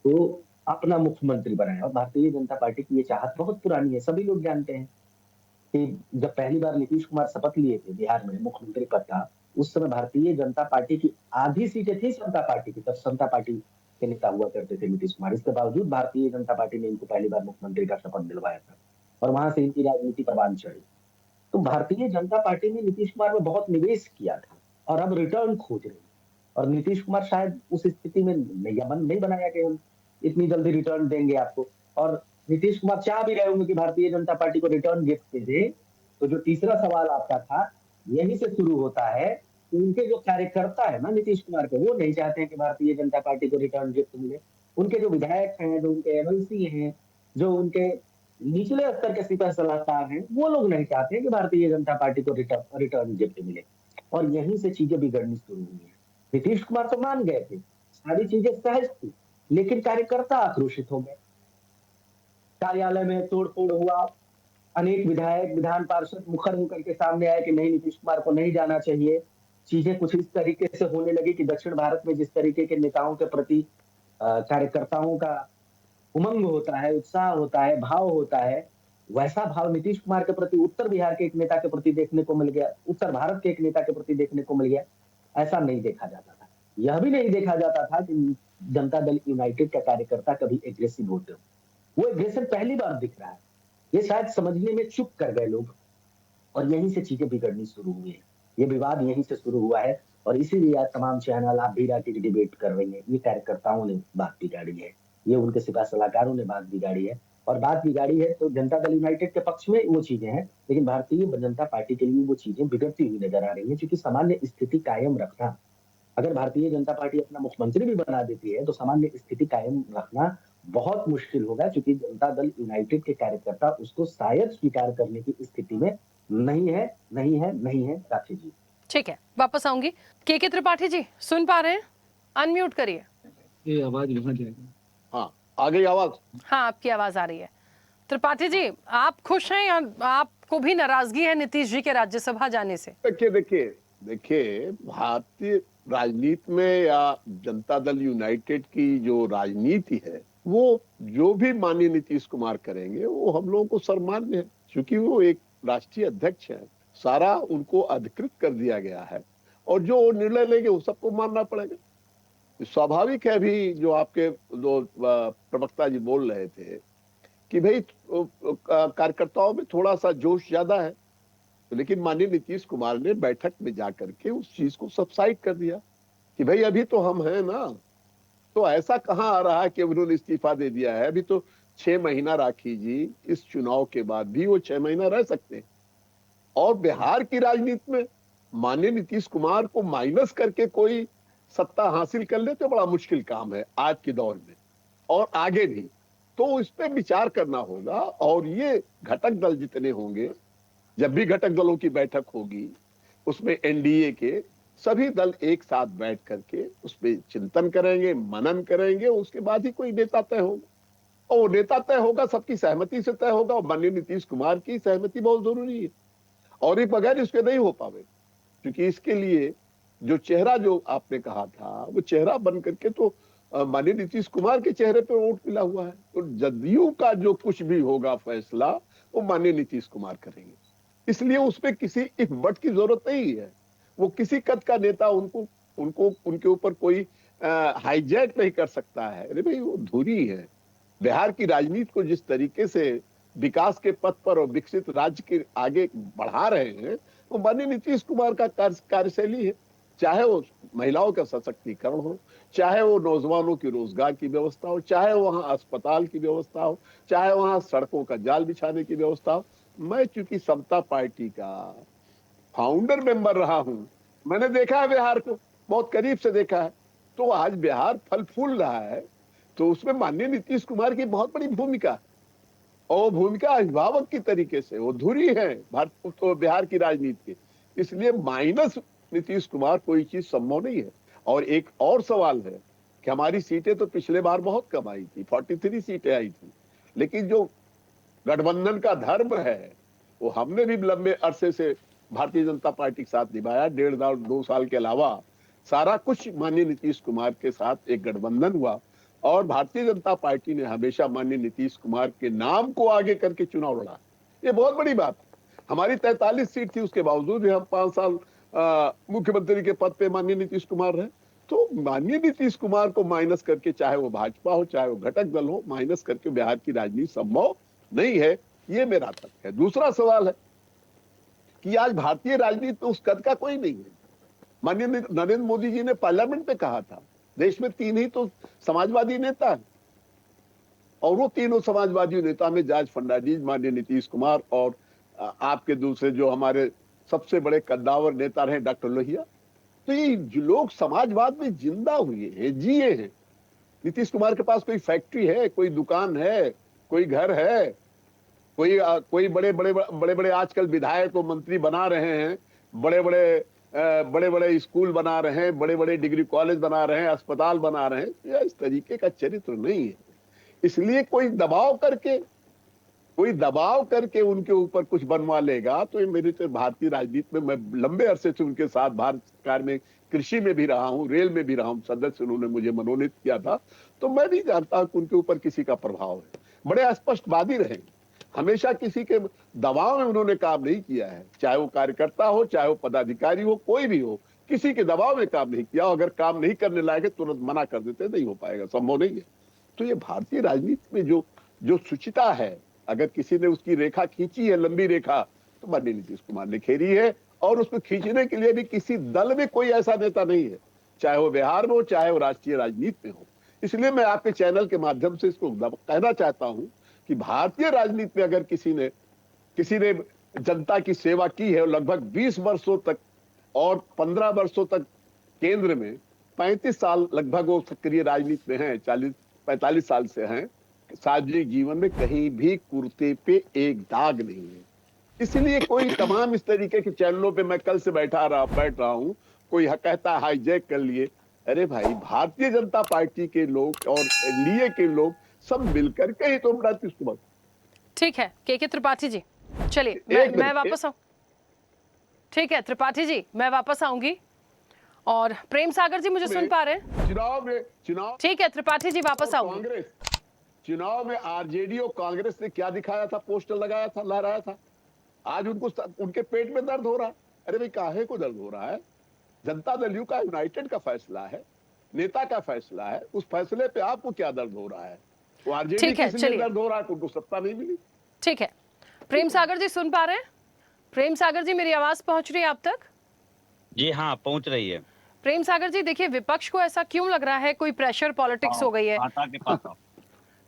Speaker 19: तो अपना मुख्यमंत्री बनाया। और भारतीय जनता पार्टी की ये चाहत बहुत पुरानी है, सभी लोग जानते हैं कि जब पहली बार नीतीश कुमार शपथ लिए थे बिहार में मुख्यमंत्री पद का, उस समय भारतीय जनता पार्टी की आधी सीटें थी समता पार्टी की, तब समता पार्टी के नेता हुआ करते थे नीतीश कुमार। इसके बावजूद भारतीय जनता पार्टी ने इनको पहली बार मुख्यमंत्री का शपथ दिलवाया था और वहां से इनकी राजनीति परवान चढ़ी। तो भारतीय जनता पार्टी ने नीतीश कुमार में बहुत निवेश किया था और अब रिटर्न खोज रही है। और नीतीश कुमार शायद उस स्थिति में नहीं बनाया कि हम इतनी जल्दी रिटर्न देंगे आपको। और नीतीश कुमार चाह भी रहे होंगे कि भारतीय जनता पार्टी को रिटर्न गिफ्ट दे। तो जो तीसरा सवाल आपका था, यही से शुरू होता है कि उनके जो कार्यकर्ता है ना नीतीश कुमार के, वो नहीं चाहते हैं कि भारतीय जनता पार्टी को रिटर्न गिफ्ट मिले। उनके जो विधायक हैं, जो उनके एमएलसी हैं, जो उनके निचले स्तर के सिपह सलाहकार हैं, वो लोग नहीं चाहते कि भारतीय जनता पार्टी को रिटर्न गिफ्ट मिले। और यहीं से चीजें बिगड़नी शुरू हुई है। नीतीश कुमार तो मान गए थे, सारी चीजें सहज थी, लेकिन कार्यकर्ता आक्रोशित हो गए। कार्यालय में तोड़फोड़ हुआ, अनेक विधायक, विधान पार्षद मुखर होकर के सामने आए कि नहीं, नीतीश कुमार को नहीं जाना चाहिए। चीजें कुछ इस तरीके से होने लगी कि दक्षिण भारत में जिस तरीके के नेताओं के प्रति कार्यकर्ताओं का उमंग होता है, उत्साह होता है, भाव होता है, वैसा भाव नीतीश कुमार के प्रति उत्तर बिहार के एक नेता के प्रति देखने को मिल गया, उत्तर भारत के एक नेता के प्रति देखने को मिल गया। ऐसा नहीं देखा जाता था। यह भी नहीं देखा जाता था कि जनता दल यूनाइटेड का कार्यकर्ता कभी एग्रेसिव होते हो। वो एग्रेशन पहली बार दिख रहा है। ये शायद समझने में चुप कर गए लोग और यहीं से चीजें बिगड़नी शुरू हुई है। ये विवाद यहीं से शुरू हुआ है और इसीलिए आज तमाम चैनल आप भी रात की डिबेट कर रहे हैं। ये कार्यकर्ताओं ने बात बिगाड़ी है, ये उनके सिपा सलाहकारों ने बात बिगाड़ी है। और बात बिगाड़ी है तो जनता दल यूनाइटेड के पक्ष में वो चीजें हैं, लेकिन भारतीय जनता पार्टी के लिए वो चीजें बिगड़ती हुई नजर आ रही है। क्योंकि सामान्य स्थिति कायम रखना, अगर भारतीय जनता पार्टी अपना मुख्यमंत्री भी बना देती है तो सामान्य स्थिति कायम रखना बहुत मुश्किल होगा, क्योंकि जनता दल यूनाइटेड के कार्यकर्ता उसको शायद स्वीकार करने की स्थिति में नहीं है। राखी जी,
Speaker 1: ठीक है, वापस आऊंगी। के त्रिपाठी जी सुन पा रहे हैं? अनम्यूट करिए।
Speaker 20: ये आवाज यहाँ जाएगी।
Speaker 21: हाँ, आ गई आवाज?
Speaker 1: हाँ, आपकी आवाज आ रही है। त्रिपाठी जी, आप खुश हैं या आपको भी नाराजगी है नीतीश जी के राज्यसभा जाने से?
Speaker 21: देखिए, भारतीय राजनीति में या जनता दल यूनाइटेड की जो राजनीति है, वो जो भी माननीय नीतीश कुमार करेंगे वो हम लोगों को सम्मान्य है, क्योंकि वो एक राष्ट्रीय अध्यक्ष है। सारा उनको अधिकृत कर दिया गया है और जो निर्णय लेंगे वो सबको मानना पड़ेगा। स्वाभाविक है भी जो आपके दो प्रवक्ता जी बोल रहे थे कि भाई कार्यकर्ताओं में थोड़ा सा जोश ज्यादा है, लेकिन माननीय नीतीश कुमार ने बैठक में जाकर के उस चीज को सबसाइड कर दिया कि भाई अभी तो हम हैं ना। तो ऐसा कहाँ आ रहा है कि उन्होंने इस्तीफा दे दिया है? अभी तो 6 महीना राखी जी, इस चुनाव के बाद भी वो 6 महीना रह सकते हैं। और बिहार की राजनीति में माननीय नीतीश कुमार को माइनस करके कोई सत्ता हासिल कर ले तो बड़ा मुश्किल काम है आज के दौर में और आगे भी। तो इस पे विचार करना होगा। और ये घटक दल जितने होंगे, जब भी घटक दलों की बैठक होगी, उसमें एनडीए के सभी दल एक साथ बैठ करके उस पर चिंतन करेंगे, मनन करेंगे, उसके बाद ही कोई नेता तय होगा। और वो नेता तय होगा सबकी सहमति से तय होगा और माननीय नीतीश कुमार की सहमति बहुत जरूरी है और ये बगैर इसके नहीं हो पावे। क्योंकि इसके लिए जो चेहरा जो आपने कहा था, वो चेहरा बन करके तो माननीय नीतीश कुमार के चेहरे पे वोट मिला हुआ है। तो जदयू का जो कुछ भी होगा फैसला वो माननीय नीतीश कुमार करेंगे, इसलिए उसमें किसी इफ बट की जरूरत नहीं है। वो किसी कद का नेता उनको उनके ऊपर कोई हाईजैक नहीं कर सकता है। अरे भाई, वो धुरी है। बिहार की राजनीति को जिस तरीके से विकास के पथ पर और विकसित राज्य के आगे बढ़ा रहे हैं, वो माननीय नीतीश कुमार का कार्यशैली है। चाहे वो महिलाओं का सशक्तिकरण हो, चाहे वो नौजवानों की रोजगार की व्यवस्था हो, चाहे वहाँ अस्पताल की व्यवस्था हो, चाहे वहाँ सड़कों का जाल बिछाने की व्यवस्था हो। मैं चूंकि समता पार्टी का फाउंडर मेंबर रहा हूं, मैंने देखा है बिहार को, बहुत करीब से देखा है। तो आज बिहार फल फूल रहा है, तो उसमें माननीय नीतीश कुमार की बहुत बड़ी भूमिका है और भूमिका अभिभावक की तरीके से वो धुरी है बिहार की राजनीति की। इसलिए माइनस नीतीश कुमार कोई चीज संभव नहीं है। और एक और सवाल है कि हमारी सीटें तो पिछले बार बहुत कम आई थी, 43 सीटें आई थी, लेकिन जो गठबंधन का धर्म है वो हमने भी लंबे अरसे से भारतीय जनता पार्टी के साथ निभाया। 1.5 2 साल के अलावा सारा कुछ माननीय नीतीश कुमार के साथ एक गठबंधन हुआ, और भारतीय जनता पार्टी ने हमेशा माननीय नीतीश कुमार के नाम को आगे करके चुनाव लड़ा। ये बहुत बड़ी बात है। हमारी 43 सीट थी, उसके बावजूद भी हम 5 साल मुख्यमंत्री के पद पे माननीय नीतीश कुमार रहे। तो माननीय नीतीश कुमार को माइनस करके, चाहे वो भाजपा हो चाहे वो घटक दल हो, माइनस करके बिहार की राजनीति संभव नहीं है, ये मेरा तर्क है। दूसरा सवाल है कि आज भारतीय राजनीति में उस कद का कोई नहीं है। माननीय नरेंद्र मोदी जी ने पार्लियामेंट में कहा था देश में 3 ही तो समाजवादी नेता है, और वो तीनों समाजवादी नेता में जॉर्ज फर्नांडिस, माननीय नीतीश कुमार और आपके दूसरे जो हमारे सबसे बड़े कद्दावर नेता रहे डॉक्टर लोहिया। तो ये जो लोग समाजवाद में जिंदा हुए हैं, जिए हैं। नीतीश कुमार के पास कोई फैक्ट्री है, कोई दुकान है, कोई घर है, कोई बड़े बड़े आजकल विधायक और मंत्री बना रहे हैं, बड़े बड़े स्कूल बना रहे हैं, बड़े बड़े डिग्री कॉलेज बना रहे हैं, अस्पताल बना रहे हैं। यह इस तरीके का चरित्र नहीं है। इसलिए कोई दबाव करके उनके ऊपर कुछ बनवा लेगा तो ये मेरे से भारतीय राजनीति में, मैं लंबे अरसे से उनके साथ भारत सरकार में कृषि में भी रहा हूँ, रेल में भी रहा हूँ, सदस्य उन्होंने मुझे मनोनीत किया था, तो मैं भी जानता हूँ कि उनके ऊपर किसी का प्रभाव है। बड़े स्पष्टवादी रहे, हमेशा किसी के दबाव में उन्होंने काम नहीं किया है, चाहे वो कार्यकर्ता हो चाहे वो पदाधिकारी हो, कोई भी हो, किसी के दबाव में काम नहीं किया। अगर काम नहीं करने लायक तुरंत मना कर देते, नहीं हो पाएगा, संभव नहीं है। तो ये भारतीय राजनीति में जो शुचिता है, अगर किसी ने उसकी रेखा खींची है, लंबी रेखा, तो माननीय नीतीश कुमार ने खेरी है। और उसको खींचने के लिए भी किसी दल में कोई ऐसा नेता नहीं है, चाहे वो बिहार में हो चाहे वो राष्ट्रीय राजनीति में हो। इसलिए मैं आपके चैनल के माध्यम से इसको कहना चाहता हूं कि भारतीय राजनीति में अगर किसी ने जनता की सेवा की है, लगभग 20 वर्षों तक और 15 वर्षों तक केंद्र में, 35 साल लगभग वो सक्रिय राजनीति में हैं, 40-45 साल से हैं, सार्वजनिक जीवन में कहीं भी कुर्ते पे एक दाग नहीं है। इसलिए कोई तमाम इस तरीके के चैनलों पे मैं कल से बैठ रहा हूं, कोई कहता हाईजैक कर लिए। अरे भाई, भारतीय जनता पार्टी के लोग और एनडीए के लोग सब मिलकर के ही तो नीतीश कुमार।
Speaker 1: ठीक है के त्रिपाठी जी, चलिए मैं वापस आऊं। ठीक है त्रिपाठी जी, मैं वापस आऊंगी। और प्रेम सागर जी मुझे सुन पा रहे हैं?
Speaker 21: चुनाव
Speaker 1: ठीक है त्रिपाठी जी, वापस आऊंगी।
Speaker 21: चुनाव में आरजेडी और कांग्रेस ने क्या दिखाया था, पोस्टर लगाया था, लहराया था। आज उनके पेट में दर्द हो रहा है। अरे भाई, काहे को दर्द हो रहा है? जनता दल यू का यूनाइटेड का फैसला है, नेता का फैसला है, उस फैसले पे आपको क्या दर्द हो रहा है? वो आरजेडी के लिए दर्द हो रहा है, उनको सत्ता नहीं मिली।
Speaker 1: ठीक है, प्रेम सागर जी सुन पा रहे हैं? प्रेम सागर जी, मेरी आवाज पहुंच रही है आप तक?
Speaker 2: जी हाँ, पहुंच रही है।
Speaker 1: प्रेम सागर जी, देखिए विपक्ष को ऐसा क्यों लग रहा है कोई प्रेशर पॉलिटिक्स हो गई है?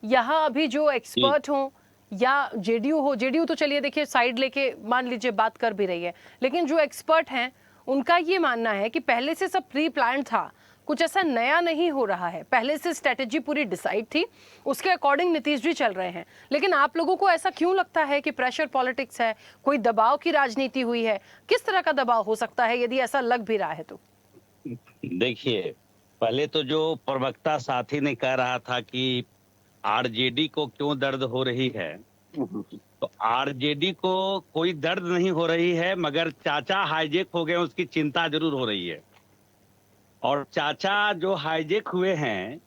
Speaker 1: यहाँ अभी जो एक्सपर्ट हो या जेडीयू हो, जेडीयू तो चलिए देखिए साइड लेके मान लीजिए बात कर भी रही है, लेकिन जो एक्सपर्ट हैं उनका ये मानना है कि पहले से सब प्री प्लान था, कुछ ऐसा नया नहीं हो रहा है, पहले से स्ट्रेटेजी पूरी डिसाइड थी, उसके अकॉर्डिंग नीतीश जी चल रहे हैं। लेकिन आप लोगों को ऐसा क्यों लगता है कि प्रेशर पॉलिटिक्स है, कोई दबाव की राजनीति हुई है? किस तरह का दबाव हो सकता है यदि ऐसा लग भी रहा है तो?
Speaker 2: देखिए, पहले तो जो प्रवक्ता साथी ने कह रहा था कि आरजेडी को क्यों दर्द हो रही है, तो आरजेडी को कोई दर्द नहीं हो रही है, मगर चाचा हाईजैक हो गए उसकी चिंता जरूर हो रही है। और चाचा जो हाईजैक हुए हैं,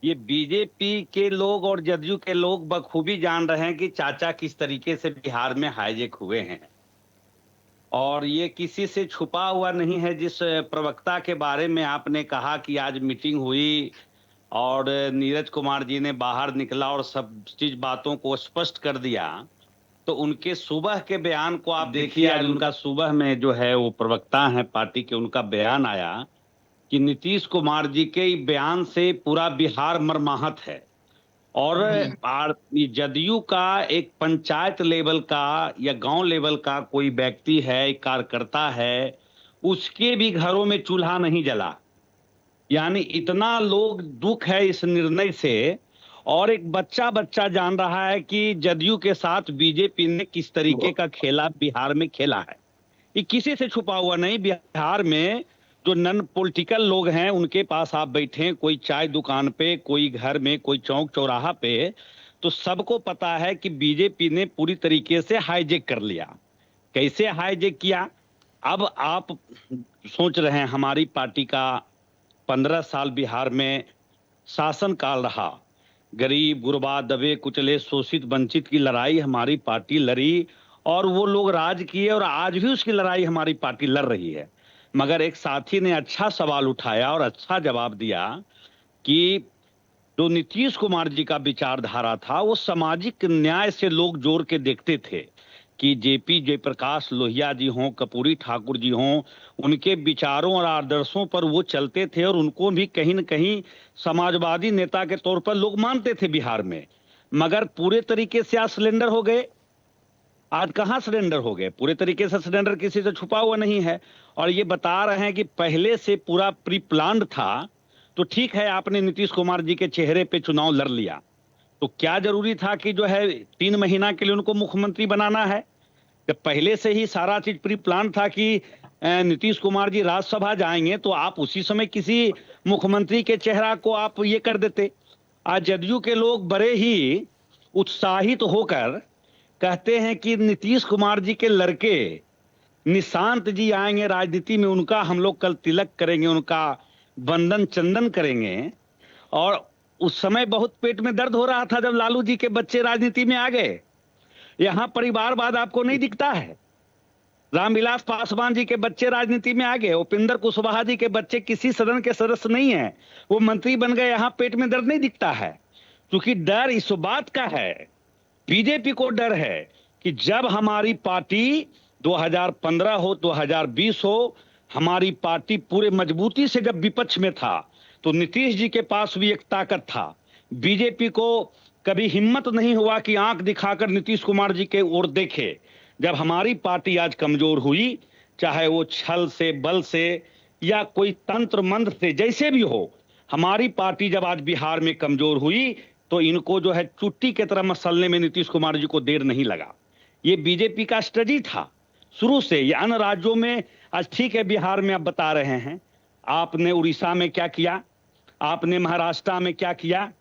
Speaker 2: ये बीजेपी के लोग और जदयू के लोग बखूबी जान रहे हैं कि चाचा किस तरीके से बिहार में हाईजैक हुए हैं। और ये किसी से छुपा हुआ नहीं है। जिस प्रवक्ता के बारे में आपने कहा कि आज मीटिंग हुई और नीरज कुमार जी ने बाहर निकला और सब चीज बातों को स्पष्ट कर दिया, तो उनके सुबह के बयान को आप देखिए। आज उनका सुबह में जो है वो प्रवक्ता है पार्टी के, उनका बयान आया कि नीतीश कुमार जी के बयान से पूरा बिहार मर्माहत है। और जदयू का एक पंचायत लेवल का या गांव लेवल का कोई व्यक्ति है, एक कार्यकर्ता है, उसके भी घरों में चूल्हा नहीं जला। यानी इतना लोग दुख है इस निर्णय से। और एक बच्चा जान रहा है कि जदयू के साथ बीजेपी ने किस तरीके का खेला बिहार में खेला है। ये किसी से छुपा हुआ नहीं। बिहार में जो नॉन पॉलिटिकल लोग हैं उनके पास आप बैठे, कोई चाय दुकान पे, कोई घर में, कोई चौक चौराहा पे, तो सबको पता है कि बीजेपी ने पूरी तरीके से हाईजैक कर लिया। कैसे हाईजैक किया? अब आप सोच रहे हैं हमारी पार्टी का 15 साल बिहार में शासनकाल रहा। गरीब, गुरबा, दबे, कुचले, शोषित, वंचित की लड़ाई हमारी पार्टी लड़ी और वो लोग राज किए और आज भी उसकी लड़ाई हमारी पार्टी लड़ रही है। मगर एक साथी ने अच्छा सवाल उठाया और अच्छा जवाब दिया कि जो नीतीश कुमार जी का विचारधारा था वो सामाजिक न्याय से लोग जोड़ के देखते थे कि जेपी जयप्रकाश लोहिया जी हों, कर्पूरी ठाकुर जी हों, उनके विचारों और आदर्शों पर वो चलते थे और उनको भी कहीं न कहीं समाजवादी नेता के तौर पर लोग मानते थे बिहार में। मगर पूरे तरीके से आज सिलेंडर हो गए। आज कहाँ सिलेंडर हो गए? पूरे तरीके से सिलेंडर किसी से छुपा हुआ नहीं है। और ये बता रहे हैं कि पहले से पूरा प्री प्लान्ड था। तो ठीक है, आपने नीतीश कुमार जी के चेहरे पे चुनाव लड़ लिया, तो क्या जरूरी था कि जो है 3 महीना के लिए उनको मुख्यमंत्री बनाना है? जब पहले से ही सारा चीज प्री प्लान था कि नीतीश कुमार जी राज्यसभा जाएंगे तो आप उसी समय किसी मुख्यमंत्री के चेहरा को आप ये कर देते। आज जदयू के लोग बड़े ही उत्साहित होकर कहते हैं कि नीतीश कुमार जी के लड़के निशांत जी आएंगे राजनीति में, उनका हम लोग कल तिलक करेंगे, उनका बंधन चंदन करेंगे। और उस समय बहुत पेट में दर्द हो रहा था जब लालू जी के बच्चे राजनीति में आ गए। यहां परिवारवाद आपको नहीं दिखता है। रामविलास पासवान जी के बच्चे राजनीति में आ गए, उपेंद्र कुशवाहा जी के बच्चे किसी सदन के सदस्य नहीं है, वो मंत्री बन गए। यहां पेट में दर्द नहीं दिखता है, क्योंकि डर इस बात का है, बीजेपी को डर है कि जब हमारी पार्टी 2015 हो, 2020 हो, हमारी पार्टी पूरे मजबूती से जब विपक्ष में था तो नीतीश जी के पास भी एक ताकत था। बीजेपी को कभी हिम्मत नहीं हुआ कि आंख दिखाकर नीतीश कुमार जी के ओर देखे। जब हमारी पार्टी आज कमजोर हुई, चाहे वो छल से, बल से या कोई तंत्र मंत्र से, जैसे भी हो, हमारी पार्टी जब आज बिहार में कमजोर हुई तो इनको जो है चुट्टी की तरह मसलने में नीतीश कुमार जी को देर नहीं लगा। ये बीजेपी का स्ट्रेटजी था शुरू से। ये अन्य राज्यों में आज ठीक है, बिहार में आप बता रहे हैं, आपने उड़ीसा में क्या किया, आपने महाराष्ट्र में क्या किया,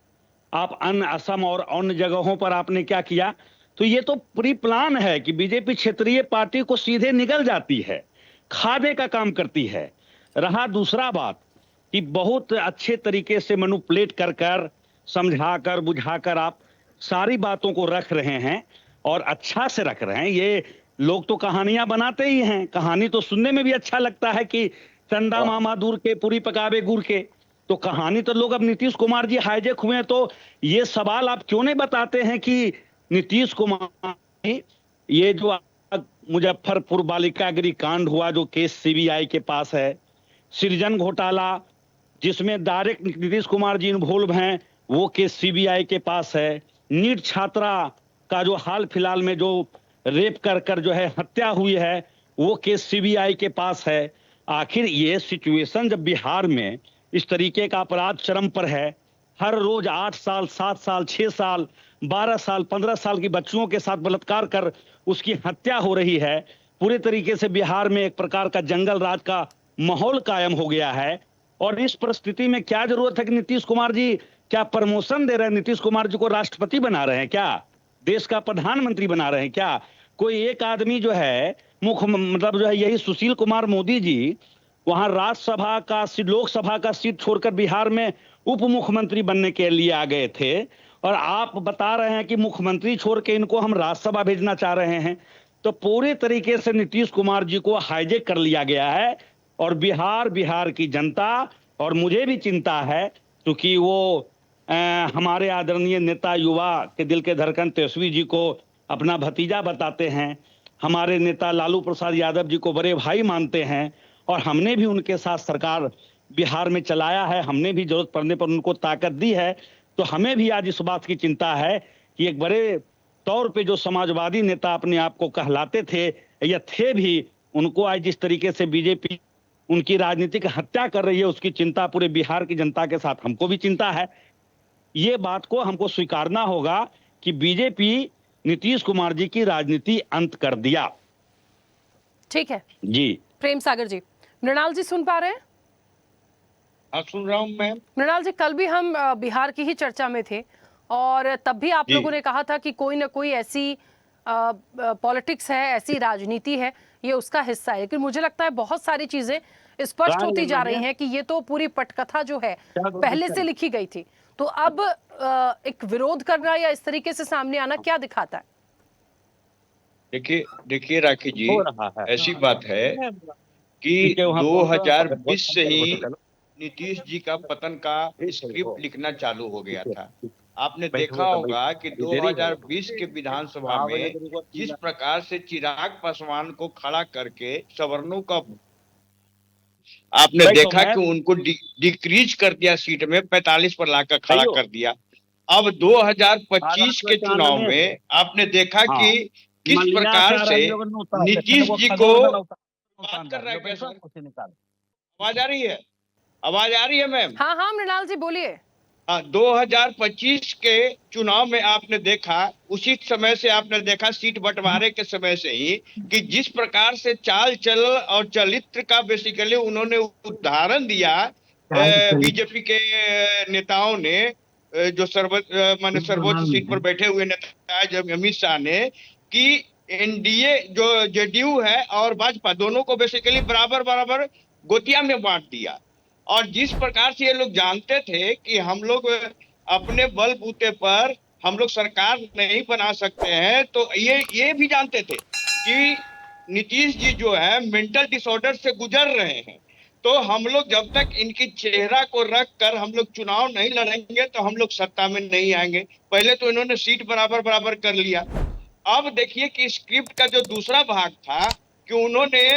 Speaker 2: आप अन्य असम और अन्य जगहों पर आपने क्या किया। तो ये तो प्री प्लान है कि बीजेपी क्षेत्रीय पार्टी को सीधे निगल जाती है, खाने का काम करती है। रहा दूसरा बात कि बहुत अच्छे तरीके से मैनिपुलेट कर कर, समझाकर, बुझाकर आप सारी बातों को रख रहे हैं और अच्छा से रख रहे हैं। ये लोग तो कहानियां बनाते ही हैं, कहानी तो सुनने में भी अच्छा लगता है कि चंदा मामा दूर के पूरी पकावे गुड़ के, तो कहानी तो लोग अब नीतीश कुमार जी हाईजेक हुए। तो ये सवाल आप क्यों नहीं बताते हैं कि नीतीश कुमार ये जो मुजफ्फरपुर बालिका गृह कांड हुआ, जो केस सीबीआई के पास है, सृजन घोटाला जिसमें डायरेक्ट नीतीश कुमार जी इन्वॉल्व हैं, वो केस सीबीआई के पास है। नीट छात्रा का जो हाल फिलहाल में जो रेप कर कर जो है हत्या हुई है, वो केस सीबीआई के पास है। आखिर ये सिचुएशन जब बिहार में इस तरीके का अपराध चरम पर है, हर रोज 8 साल, 7 साल, 6 साल, 12 साल, 15 साल की बच्चियों के साथ बलात्कार कर उसकी हत्या हो रही है, पूरे तरीके से बिहार में एक प्रकार का जंगल राज का माहौल कायम हो गया है। और इस परिस्थिति में क्या जरूरत है कि नीतीश कुमार जी क्या प्रमोशन दे रहे हैं? नीतीश कुमार जी को राष्ट्रपति बना रहे हैं क्या? देश का प्रधानमंत्री बना रहे हैं क्या? कोई एक आदमी जो है मुख्य मतलब जो है यही सुशील कुमार मोदी जी वहां राज्यसभा का लोकसभा का सीट छोड़कर बिहार में उप मुख्यमंत्री बनने के लिए आ गए थे, और आप बता रहे हैं कि मुख्यमंत्री छोड़ के इनको हम राज्यसभा भेजना चाह रहे हैं। तो पूरे तरीके से नीतीश कुमार जी को हाईजेक कर लिया गया है। और बिहार की जनता और मुझे भी चिंता है, क्योंकि वो हमारे आदरणीय नेता, युवा के दिल के धड़कन तेजस्वी जी को अपना भतीजा बताते हैं, हमारे नेता लालू प्रसाद यादव जी को बड़े भाई मानते हैं, और हमने भी उनके साथ सरकार बिहार में चलाया है, हमने भी जरूरत पड़ने पर उनको ताकत दी है। तो हमें भी आज इस बात की चिंता है कि एक बड़े तौर पे जो समाजवादी नेता अपने आप को कहलाते थे या थे भी, उनको आज जिस तरीके से बीजेपी उनकी राजनीतिक हत्या कर रही है, उसकी चिंता पूरे बिहार की जनता के साथ हमको भी चिंता है। ये बात को हमको स्वीकारना होगा कि बीजेपी नीतीश कुमार जी की राजनीति अंत कर दिया।
Speaker 1: ठीक है
Speaker 2: जी।
Speaker 1: प्रेम सागर जी, मृणाल जी सुन पा रहे हैं?
Speaker 4: सुन रहा हूं मैम।
Speaker 1: मृणाल जी, कल भी हम बिहार की ही चर्चा में थे और तब भी आप लोगों ने कहा था कि कोई ना कोई ऐसी पॉलिटिक्स है, ऐसी राजनीति है, ये उसका हिस्सा है। लेकिन मुझे लगता है बहुत सारी चीजें स्पष्ट होती जा रही हैं कि ये तो पूरी पटकथा जो है पहले से लिखी गई थी। तो अब एक विरोध करना या इस तरीके से सामने आना क्या दिखाता है?
Speaker 5: देखिए राखी जी, ऐसी बात है कि 2020 से ही नीतीश जी का पतन का स्क्रिप्ट लिखना चालू हो गया था। आपने देखा होगा कि 2020 के विधानसभा में जिस प्रकार से चिराग पासवान को खड़ा करके सवर्णों का आपने देखा कि उनको डिक्रीज कर दिया, सीट में 45 पर लाकर खड़ा कर दिया। अब 2025 के चुनाव में आपने देखा कि किस प्रकार से नीतीश जी को बात कर रहे हैं। आवाज आ रही है? आवाज आ रही है मैम?
Speaker 1: हाँ हाँ मृणाल जी बोलिए।
Speaker 5: 2025 के चुनाव में आपने देखा, उसी समय से आपने देखा सीट बंटवारे के समय से ही कि जिस प्रकार से चाल चल और चरित्र का बेसिकली उन्होंने उदाहरण दिया बीजेपी के नेताओं ने, जो सर्वोच्च सीट पर बैठे हुए नेता जब अमित शाह ने, कि एनडीए जो जेडीयू है और भाजपा दोनों को बेसिकली बराबर बराबर गोतिया में बांट दिया। और जिस प्रकार से ये लोग जानते थे कि हम लोग अपने बलबूते पर हम लोग सरकार नहीं बना सकते हैं, तो ये भी जानते थे कि नीतीश जी जो है मेंटल डिसऑर्डर से गुजर रहे हैं, तो हम लोग जब तक इनकी चेहरा को रख कर हम लोग चुनाव नहीं लड़ेंगे तो हम लोग सत्ता में नहीं आएंगे। पहले तो इन्होंने सीट बराबर बराबर कर लिया। अब देखिए कि स्क्रिप्ट का जो दूसरा भाग था कि उन्होंने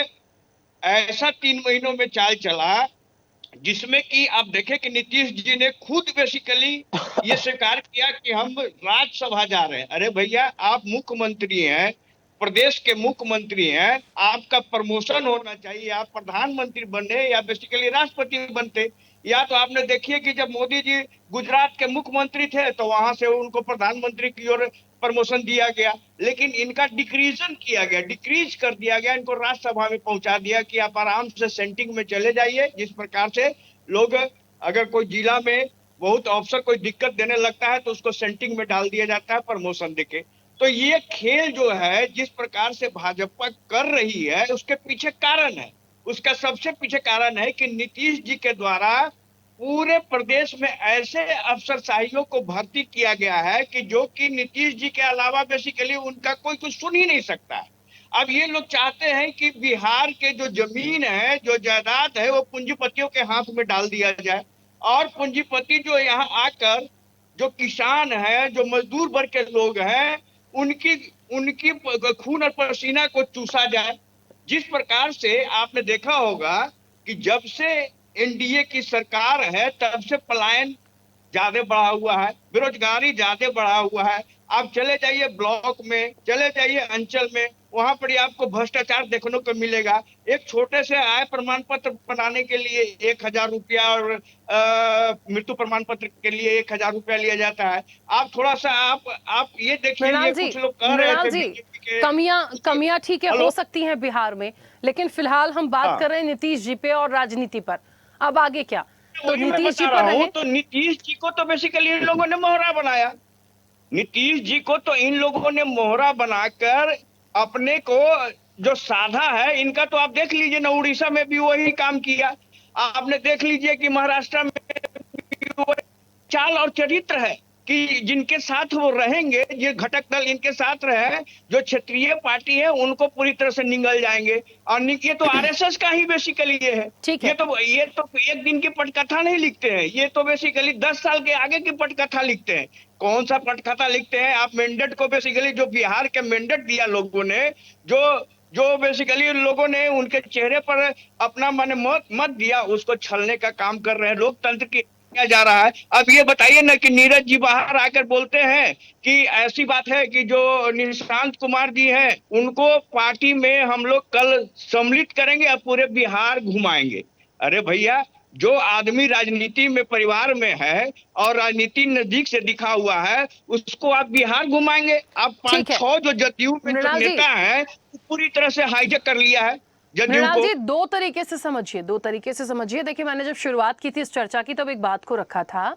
Speaker 5: ऐसा 3 महीनों में चाल चला जिसमें कि आप देखें कि नीतीश जी ने खुद बेसिकली ये स्वीकार किया कि हम राज्यसभा जा रहे हैं। अरे भैया, आप मुख्यमंत्री हैं, प्रदेश के मुख्यमंत्री हैं, आपका प्रमोशन होना चाहिए, आप प्रधानमंत्री बने या बेसिकली राष्ट्रपति बनते। या तो आपने देखिए कि जब मोदी जी गुजरात के मुख्यमंत्री थे तो वहां से उनको प्रधानमंत्री की ओर प्रमोशन दिया गया, लेकिन इनका डिक्रीजन किया गया, डिक्रीज कर दिया गया, इनको राज्यसभा में पहुंचा दिया कि आप आराम से सेंटिंग में चले जाइए। जिस प्रकार से लोग अगर कोई जिला में बहुत अफसर कोई दिक्कत देने लगता है तो उसको सेंटिंग में डाल दिया जाता है प्रमोशन देके। तो ये खेल जो है जिस प्रकार से भाजपा कर रही है उसके पीछे कारण है, उसका सबसे पीछे कारण है कि नीतीश जी के द्वारा पूरे प्रदेश में ऐसे अफसरशाहियों को भर्ती किया गया है कि जो कि नीतीश जी के अलावा बेसिकली उनका कोई कुछ सुन ही नहीं सकता है। अब ये लोग चाहते हैं कि बिहार के जो जमीन है, जो जायदाद है, वो पूंजीपतियों के हाथ में डाल दिया जाए और पूंजीपति जो यहाँ आकर जो किसान है, जो मजदूर वर्ग के लोग हैं, उनकी खून और पसीना को चूसा जाए। जिस प्रकार से आपने देखा होगा कि जब से एनडीए की सरकार है तब से पलायन ज्यादा बढ़ा हुआ है, बेरोजगारी ज्यादा बढ़ा हुआ है। आप चले जाइए ब्लॉक में, चले जाइए अंचल में, वहां पर आपको भ्रष्टाचार देखने को मिलेगा। एक छोटे से आय प्रमाण पत्र बनाने के लिए 1000 रुपया और मृत्यु प्रमाण पत्र के लिए 1000 रुपया लिया जाता है। आप थोड़ा सा आप ये देखिए, कुछ लोग कह रहे थे
Speaker 1: कमियां ठीक है हो सकती हैं बिहार में, लेकिन फिलहाल हम बात कर रहे हैं नीतीश जी पे और राजनीति पर। अब आगे क्या? तो नीतीश जी पर रहे,
Speaker 5: तो नीतीश जी को तो बेसिकली इन लोगों ने मोहरा बनाया। नीतीश जी को तो इन लोगों ने मोहरा बनाकर अपने को जो साधा है, इनका तो आप देख लीजिए ना, उड़ीसा में भी वही काम किया। आपने देख लीजिए कि महाराष्ट्र में चाल और चरित्र है कि जिनके साथ वो रहेंगे, ये घटक दल इनके साथ रहे, जो क्षेत्रीय पार्टी है उनको पूरी तरह से निगल जाएंगे। और ये तो आरएसएस का ही बेसिकली ये है। ये तो एक दिन की पटकथा नहीं लिखते हैं, ये तो बेसिकली 10 साल के आगे की पटकथा लिखते हैं। कौन सा पटकथा लिखते हैं? आप मैंडेट को बेसिकली जो बिहार के मैंडेट दिया लोगों ने, जो बेसिकली लोगों ने उनके चेहरे पर अपना मत दिया, उसको छलने का काम कर रहे हैं। लोकतंत्र की किया जा रहा है। अब ये बताइए ना कि नीरज जी बाहर आकर बोलते हैं कि ऐसी बात है कि जो निशांत कुमार जी हैं उनको पार्टी में हम लोग कल सम्मिलित करेंगे और पूरे बिहार घुमाएंगे। अरे भैया, जो आदमी राजनीति में परिवार में है और राजनीति नजदीक से दिखा हुआ है, उसको आप बिहार घुमाएंगे? आप 5-6 जो जदयू में जो नेता है पूरी तरह से हाईजैक कर लिया है।
Speaker 1: मृणाल जी, दो तरीके से समझिए। देखिए, मैंने जब शुरुआत की थी इस चर्चा की तब एक बात को रखा था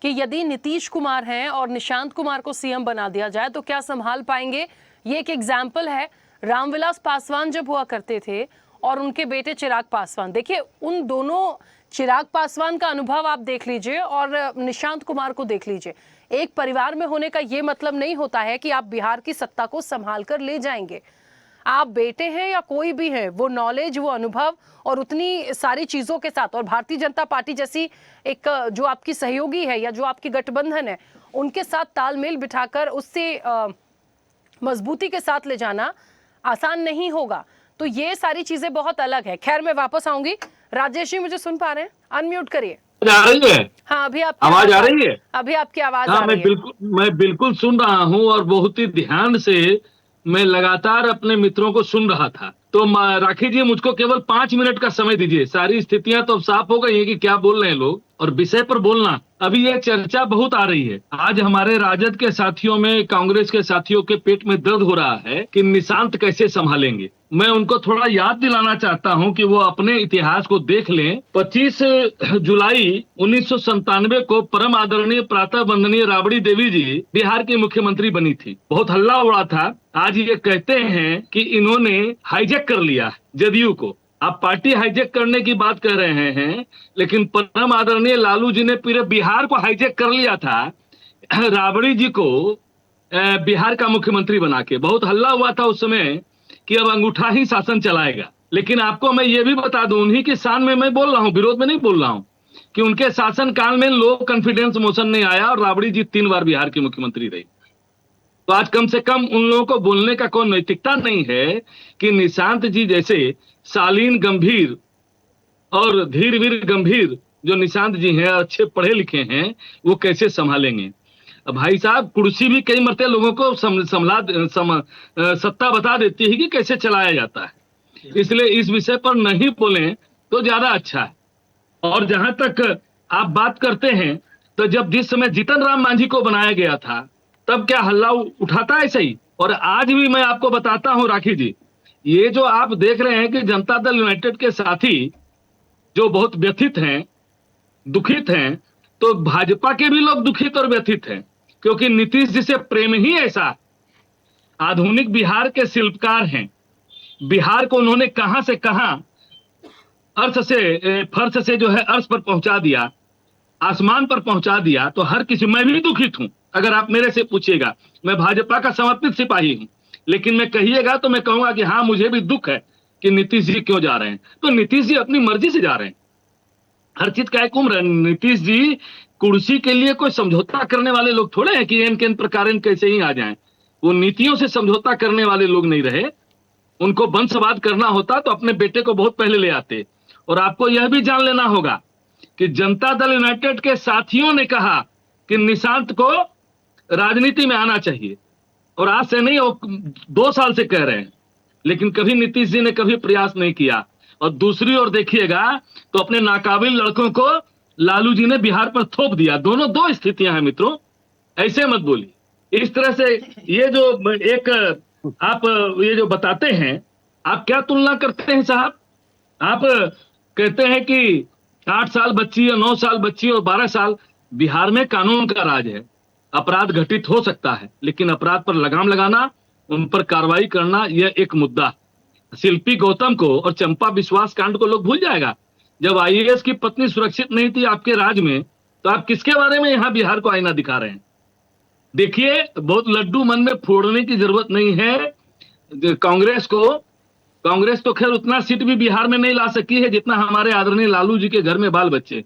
Speaker 1: कि यदि नीतीश कुमार हैं और निशांत कुमार को सीएम बना दिया जाए तो क्या संभाल पाएंगे। ये एक एग्जाम्पल है। रामविलास पासवान जब हुआ करते थे और उनके बेटे चिराग पासवान। देखिए, उन दोनों, चिराग पासवान का अनुभव आप देख लीजिए और निशांत कुमार को देख लीजिए। एक परिवार में होने का ये मतलब नहीं होता है कि आप बिहार की सत्ता को संभाल कर ले जाएंगे। आप बेटे हैं या कोई भी है, वो नॉलेज, वो अनुभव और उतनी सारी चीजों के साथ, और भारतीय जनता पार्टी जैसी एक जो आपकी सहयोगी है या जो आपकी गठबंधन है, उनके साथ तालमेल बिठाकर उससे मजबूती के साथ ले जाना आसान नहीं होगा। तो ये सारी चीजें बहुत अलग है। खैर, मैं वापस आऊंगी। राजेश जी, मुझे सुन पा रहे हैं? अनम्यूट करिए।
Speaker 6: आ रही है?
Speaker 1: हाँ, अभी आप
Speaker 6: आवाज आ रही है?
Speaker 1: अभी आपकी आवाज
Speaker 6: हाँ,
Speaker 1: आ रही है।
Speaker 6: मैं बिल्कुल सुन रहा हूँ और बहुत ही ध्यान से मैं लगातार अपने मित्रों को सुन रहा था। तो राखी जी, मुझको केवल 5 मिनट का समय दीजिए। सारी स्थितियां तो अब साफ हो गई है कि क्या बोल रहे हैं लोग, और विषय पर बोलना। अभी ये चर्चा बहुत आ रही है। आज हमारे राजद के साथियों में, कांग्रेस के साथियों के पेट में दर्द हो रहा है कि निशांत कैसे संभालेंगे। मैं उनको थोड़ा याद दिलाना चाहता हूं कि वो अपने इतिहास को देख लें। 25 जुलाई 1997 को परम आदरणीय प्रातः वंदनीय राबड़ी देवी जी बिहार की मुख्यमंत्री बनी थी। बहुत हल्ला उड़ा था। आज ये कहते हैं कि इन्होंने हाईजैक कर लिया जदयू को। आप पार्टी हाईजैक करने की बात कर रहे हैं, लेकिन परम आदरणीय लालू जी ने पूरे बिहार को हाईजैक कर लिया था राबड़ी जी को बिहार का मुख्यमंत्री बना के। बहुत हल्ला हुआ था उस समय कि अब अंगूठा ही शासन चलाएगा। लेकिन आपको मैं ये भी बता दूं, उन्हीं की शान में मैं बोल रहा हूं, विरोध में नहीं बोल रहा हूं, कि उनके शासन काल में लो कॉन्फिडेंस मोशन नहीं आया और राबड़ी जी 3 बार बिहार की मुख्यमंत्री रही। तो आज कम से कम उन लोगों को बोलने का कोई नैतिकता नहीं है कि निशांत जी जैसे शालीन गंभीर और धीर वीर गंभीर जो निशांत जी हैं, अच्छे पढ़े लिखे हैं, वो कैसे संभालेंगे। भाई साहब, कुर्सी भी कई मरते लोगों को सत्ता बता देती है कि कैसे चलाया जाता है। इसलिए इस विषय पर नहीं बोलें तो ज्यादा अच्छा है। और जहां तक आप बात करते हैं, तो जब जिस समय जीतन राम मांझी को बनाया गया था, तब क्या हल्ला उठाता ऐसे ही। और आज भी मैं आपको बताता हूं राखी जी, ये जो आप देख रहे हैं कि जनता दल यूनाइटेड के साथी जो बहुत व्यथित हैं, दुखित हैं, तो भाजपा के भी लोग दुखित और व्यथित हैं, क्योंकि नीतीश जी से प्रेम ही ऐसा। आधुनिक बिहार के शिल्पकार हैं। बिहार को उन्होंने कहां से कहां फर्श से जो है अर्श पर पहुंचा दिया, आसमान पर पहुंचा दिया। तो हर किसी, मैं भी दुखित हूं। अगर आप मेरे से पूछिएगा, मैं भाजपा का समर्पित सिपाही हूं, लेकिन मैं कहिएगा तो मैं कहूंगा कि हाँ, मुझे भी दुख है कि नीतीश जी क्यों जा रहे हैं। तो नीतीश जी अपनी मर्जी से जा रहे हैं, हर चीज का एक उम्र है। नीतीश जी कुर्सी के लिए कोई समझौता करने वाले लोग थोड़े हैं कि एन प्रकार कैसे ही आ जाएं। वो नीतियों से समझौता करने वाले लोग नहीं रहे। उनको वंशवाद करना होता तो अपने बेटे को बहुत पहले ले आते। और आपको यह भी जान लेना होगा कि जनता दल यूनाइटेड के साथियों ने कहा कि निशांत को राजनीति में आना चाहिए, और आज से नहीं, वो 2 साल से कह रहे हैं, लेकिन कभी नीतीश जी ने कभी प्रयास नहीं किया। और दूसरी ओर देखिएगा तो अपने नाकाबिल लड़कों को लालू जी ने बिहार पर थोप दिया। दोनों 2 स्थितियां हैं मित्रों, ऐसे मत बोलिए। इस तरह से ये जो एक आप ये जो बताते हैं, आप क्या तुलना करते हैं साहब? आप कहते हैं कि 8 साल बच्ची और 9 साल बच्ची और 12 साल। बिहार में कानून का राज है, अपराध घटित हो सकता है, लेकिन अपराध पर लगाम लगाना, उन पर कार्रवाई करना, यह एक मुद्दा। शिल्पी गौतम को और चंपा विश्वास कांड को लोग भूल जाएगा। जब आईएएस की पत्नी सुरक्षित नहीं थी आपके राज में, तो आप किसके बारे में यहां बिहार को आईना दिखा रहे हैं? देखिए, बहुत लड्डू मन में फोड़ने की जरूरत नहीं है कांग्रेस तो खैर उतना सीट भी बिहार में नहीं ला सकी है जितना हमारे आदरणीय लालू जी के घर में बाल बच्चे।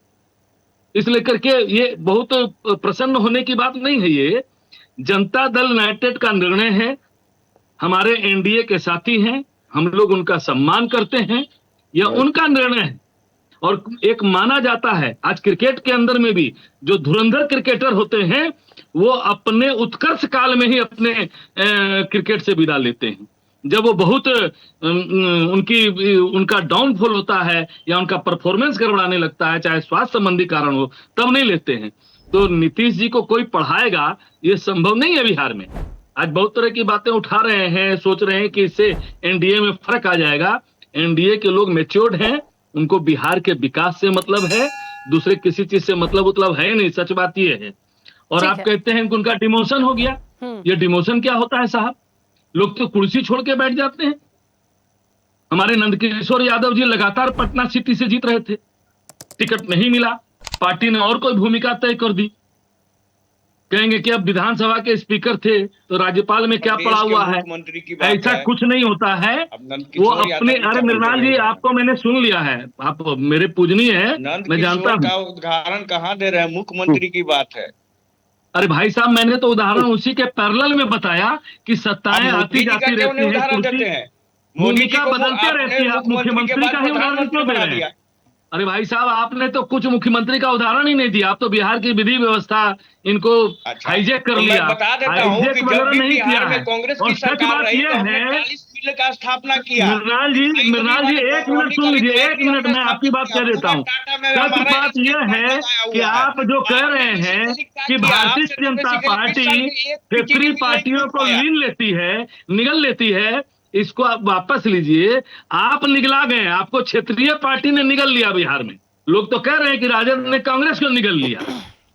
Speaker 6: इसलिए करके ये बहुत प्रसन्न होने की बात नहीं है। ये जनता दल यूनाइटेड का निर्णय है, हमारे एनडीए के साथी हैं, हम लोग उनका सम्मान करते हैं, यह उनका निर्णय है। और एक माना जाता है, आज क्रिकेट के अंदर में भी जो धुरंधर क्रिकेटर होते हैं, वो अपने उत्कर्ष काल में ही अपने क्रिकेट से विदा लेते हैं। जब वो बहुत उनका डाउनफॉल होता है या उनका परफॉर्मेंस गड़बड़ाने लगता है, चाहे स्वास्थ्य संबंधी कारण हो, तब नहीं लेते हैं। तो नीतीश जी को कोई पढ़ाएगा, ये संभव नहीं है बिहार में। आज बहुत तरह की बातें उठा रहे हैं, सोच रहे हैं कि इससे एनडीए में फर्क आ जाएगा। एनडीए के लोग मैच्योर्ड हैं, उनको बिहार के विकास से मतलब है, दूसरे किसी चीज से मतलब है नहीं। सच बात ये है। और आप कहते हैं कि उनका डिमोशन हो गया। ये डिमोशन क्या होता है साहब? लोग तो कुर्सी छोड़ के बैठ जाते हैं। हमारे नंदकिशोर यादव जी लगातार पटना सिटी से जीत रहे थे, टिकट नहीं मिला, पार्टी ने और कोई भूमिका तय कर दी। कहेंगे कि अब विधानसभा के स्पीकर थे तो राज्यपाल में क्या पड़ा हुआ है, ऐसा कुछ नहीं होता है। वो अपने, अरे मृणाल जी आपको मैंने सुन लिया है, आप मेरे पूजनीय है, मैं जानता हूँ।
Speaker 5: का उदाहरण कहाँ दे रहे हैं, मुख्यमंत्री की बात है।
Speaker 6: अरे भाई साहब, मैंने तो उदाहरण उसी के पैरेलल में बताया कि सत्ताएं आती जाती रहती हैं, भूमिका बदलते रहती है। आप मुख्यमंत्री का ही उदाहरण क्यों दे रहे हैं? अरे भाई साहब, आपने तो कुछ मुख्यमंत्री का उदाहरण ही नहीं दिया। आप तो बिहार की विधि व्यवस्था इनको हाईजैक कर लिया, हाईजैक वगैरह नहीं किया है। और सच बात यह है,
Speaker 5: का स्थापना किया।
Speaker 6: मृणाल जी एक मिनट सुन लीजिए, एक मिनट मैं आपकी बात कह देता हूँ। सच बात यह है कि आप जो कह रहे हैं कि भारतीय जनता पार्टी फेफरी पार्टियों को लीन लेती है, निगल लेती है, इसको आप वापस लीजिए। आप निगला गए, आपको क्षेत्रीय पार्टी ने निगल लिया बिहार में। लोग तो कह रहे हैं कि राजद ने कांग्रेस को निगल लिया,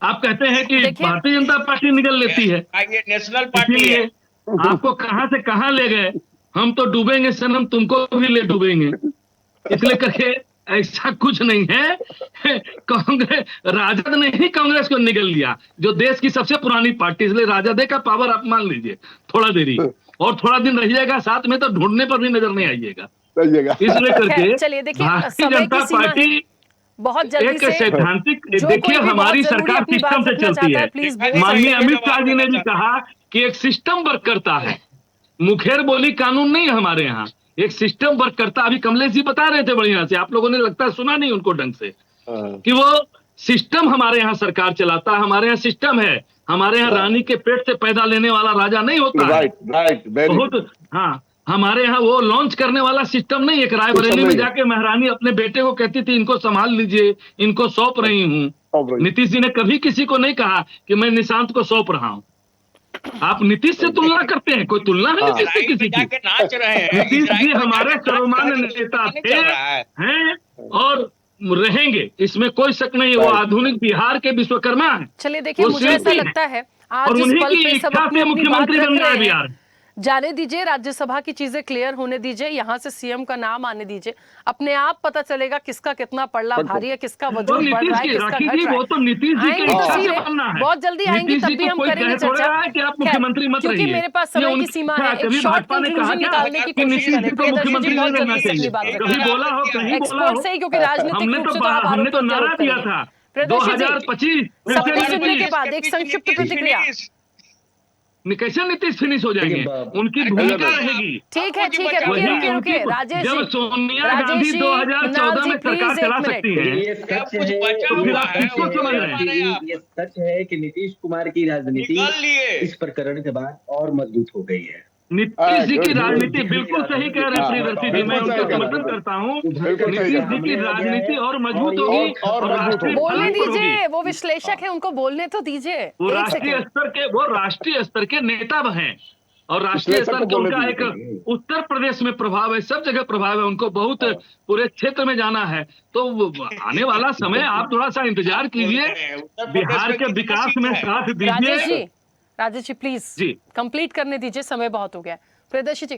Speaker 6: आप कहते हैं कि भारतीय जनता पार्टी निगल लेती है।
Speaker 5: नेशनल पार्टी है।
Speaker 6: आपको कहां से कहां ले गए। हम तो डूबेंगे सनम, तुमको भी ले डूबेंगे। इसलिए करके ऐसा कुछ नहीं है। कांग्रेस, राजद ने ही कांग्रेस को निगल लिया, जो देश की सबसे पुरानी पार्टी। इसलिए राजद का पावर आप मान लीजिए, थोड़ा देरी और थोड़ा दिन रहिएगा साथ में, तो ढूंढने पर भी नजर नहीं आइएगा। इसलिए करके
Speaker 1: चलिए देखिए,
Speaker 6: भारतीय जनता पार्टी
Speaker 1: बहुत जल्दी
Speaker 6: एक सैद्धांतिक, देखिए हमारी सरकार सिस्टम से चलती है। माननीय अमित शाह जी ने भी कहा कि एक सिस्टम वर्क करता है, मुखेर बोली कानून नहीं है हमारे यहाँ, एक सिस्टम वर्क करता। अभी कमलेश जी बता रहे थे बढ़िया से, आप लोगों ने लगता है सुना नहीं उनको ढंग से, कि वो सिस्टम हमारे यहाँ सरकार चलाता है। हमारे यहाँ सिस्टम है, हमारे यहाँ रानी के पेट से पैदा लेने वाला राजा नहीं होता है। बहुत, हाँ, हमारे यहाँ वो लॉन्च करने वाला सिस्टम नहीं। एक रायबरेली में जाके महारानी अपने बेटे को कहती थी, इनको संभाल लीजिए, इनको सौंप रही हूँ। नीतीश जी ने कभी किसी को नहीं कहा कि मैं निशांत को सौंप रहा हूँ। आप नीतीश से तुलना करते हैं, कोई तुलना नहीं नीतीश से किसी की। नीतीश जी हमारे सर्वमान्य नेता थे, हैं और रहेंगे, इसमें कोई शक नहीं है। वो आधुनिक बिहार के विश्वकर्मा है।
Speaker 1: चलिए देखिए, मुझे ऐसा लगता है आज इस पल पे सब अपनी
Speaker 6: मुख्यमंत्री बन रहा है बिहार।
Speaker 1: जाने दीजिए, राज्यसभा की चीजें क्लियर होने दीजिए, यहाँ से सीएम का नाम आने दीजिए, अपने आप पता चलेगा किसका कितना पल्ला भारी है, किसका वजन बढ़ रहा है, किसका घट रहा है।
Speaker 6: वो तो नीतीश जी की इच्छा से बनना है।
Speaker 1: बहुत जल्दी आएंगे, तब भी हम करेंगे चर्चा,
Speaker 6: कि आप मुख्यमंत्री मत रहिए,
Speaker 1: क्योंकि मेरे पास समय की सीमा है। एक शॉर्ट कंक्लूजन निकालने की कोशिश करें।
Speaker 6: मुख्यमंत्री नहीं रहना चाहिए, कहीं बोला हो, कहीं बोला हो।
Speaker 1: क्योंकि राजनीतिक रूप से तो आप
Speaker 6: हमने तो नारा दिया था 2025
Speaker 1: सबको सुनने के बाद एक संक्षिप्त प्रतिक्रिया।
Speaker 6: कैसे नीतीश फिनिश हो जाएंगे, उनकी भूमिका रहेगी।
Speaker 1: ठीक है, रुकिए राजेश जी।
Speaker 6: जब सोनिया गांधी 2014 में सरकार चला सकती है,
Speaker 19: ये सच है कि नीतीश कुमार की राजनीति इस प्रकरण के बाद और मजबूत हो गई है।
Speaker 6: नीतीश जी की राजनीति, बिल्कुल सही कह रहे हैं प्रियदर्शी जी, मैं उनका समर्थन करता हूँ। नीतीश जी की राजनीति और मजबूत होगी और
Speaker 1: बोलने दीजिए, वो विश्लेषक है, उनको बोलने तो दीजिए।
Speaker 6: वो राष्ट्रीय स्तर के नेता हैं और राष्ट्रीय स्तर का उनका एक उत्तर प्रदेश में प्रभाव है, सब जगह प्रभाव है, उनको बहुत पूरे क्षेत्र में जाना है। तो आने वाला समय आप थोड़ा सा इंतजार कीजिए, बिहार के विकास में साथ दीजिए।
Speaker 1: राजेश जी प्लीज कंप्लीट करने दीजिए, समय बहुत हो गया। प्रियदर्शी जी।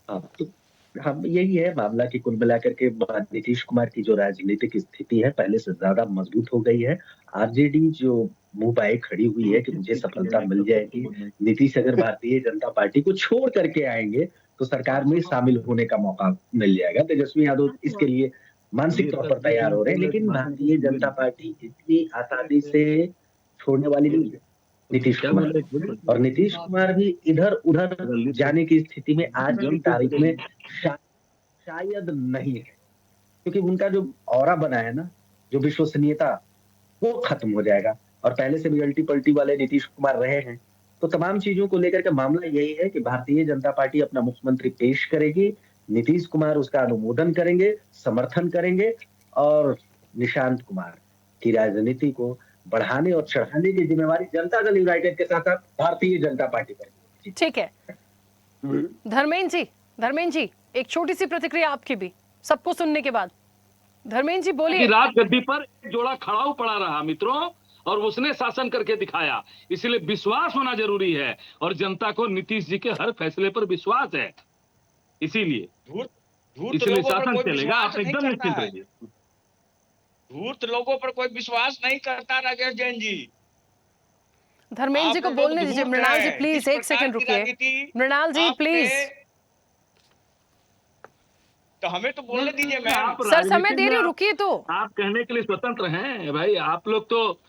Speaker 19: तो हम यही है मामला कि कुल मिलाकर के नीतीश कुमार की जो राजनीतिक स्थिति है पहले से ज्यादा मजबूत हो गई है। आरजेडी जो मुंह पाए खड़ी हुई है कि मुझे सफलता मिल जाएगी, नीतीश अगर भारतीय जनता पार्टी को छोड़ करके आएंगे तो सरकार में शामिल होने का मौका मिल जाएगा। तेजस्वी यादव इसके लिए मानसिक तौर पर तैयार हो रहे हैं, लेकिन भारतीय जनता पार्टी इतनी आसानी से छोड़ने वाली नहीं है नीतीश कुमार। और नीतीश कुमार भी इधर उधर जाने की स्थिति में आज की तारीख में शायद नहीं है, क्योंकि उनका जो ऑरा बना है ना, जो विश्वसनीयता, वो खत्म हो जाएगा। और पहले से भी अल्टी पल्टी वाले नीतीश कुमार रहे हैं, तो तमाम चीजों को लेकर के मामला यही है कि भारतीय जनता पार्टी अपना मुख्यमंत्री पेश करेगी, नीतीश कुमार उसका अनुमोदन करेंगे, समर्थन करेंगे और निशांत कुमार की राजनीति को बढ़ाने और चढ़ाने की जिम्मेवारी जनता दल यूनाइटेड के साथ साथ भारतीय जनता पार्टी पर।
Speaker 1: ठीक है धर्मेंद्र जी एक छोटी सी प्रतिक्रिया आपकी भी, सबको सुनने के बाद। धर्मेंद्र जी बोलिए।
Speaker 6: राज गद्दी पर जोड़ा खड़ाऊ पड़ा रहा मित्रों, और उसने शासन करके दिखाया, इसलिए विश्वास होना जरूरी है और जनता को नीतीश जी के हर फैसले पर विश्वास है। इसीलिए
Speaker 5: धूर्त
Speaker 6: इसलिए
Speaker 5: लोगों पर
Speaker 6: शासन
Speaker 5: कोई
Speaker 6: चलेगा,
Speaker 5: विश्वास
Speaker 6: आप
Speaker 5: नहीं
Speaker 6: एकदम
Speaker 5: करता
Speaker 6: निश्चिंत
Speaker 5: है।
Speaker 6: रहिए।
Speaker 5: धूर्त लोगों पर कोई विश्वास नहीं करता राजेश जैन जी।
Speaker 1: धर्मेंद्र जी को
Speaker 5: आप
Speaker 1: बोलने
Speaker 5: लोग
Speaker 1: दीजिए।
Speaker 5: धूर्त
Speaker 1: मृणाल जी
Speaker 5: हैं।
Speaker 1: प्लीज
Speaker 5: जिस
Speaker 1: एक
Speaker 5: प्रकार
Speaker 1: सेकंड
Speaker 5: की
Speaker 1: रुकिए।
Speaker 5: राजनीति
Speaker 1: मृणाल जी
Speaker 5: आपने-
Speaker 1: प्लीज।
Speaker 5: तो हमें तो बोलने दीजिए मैम।
Speaker 6: आप
Speaker 1: सर समय
Speaker 6: राजनीति
Speaker 1: दे
Speaker 6: में
Speaker 1: रही हूँ,
Speaker 6: आप-
Speaker 1: रुकिए तो।
Speaker 6: आप कहने के लिए स्वतंत्र हैं भाई। आप लोग तो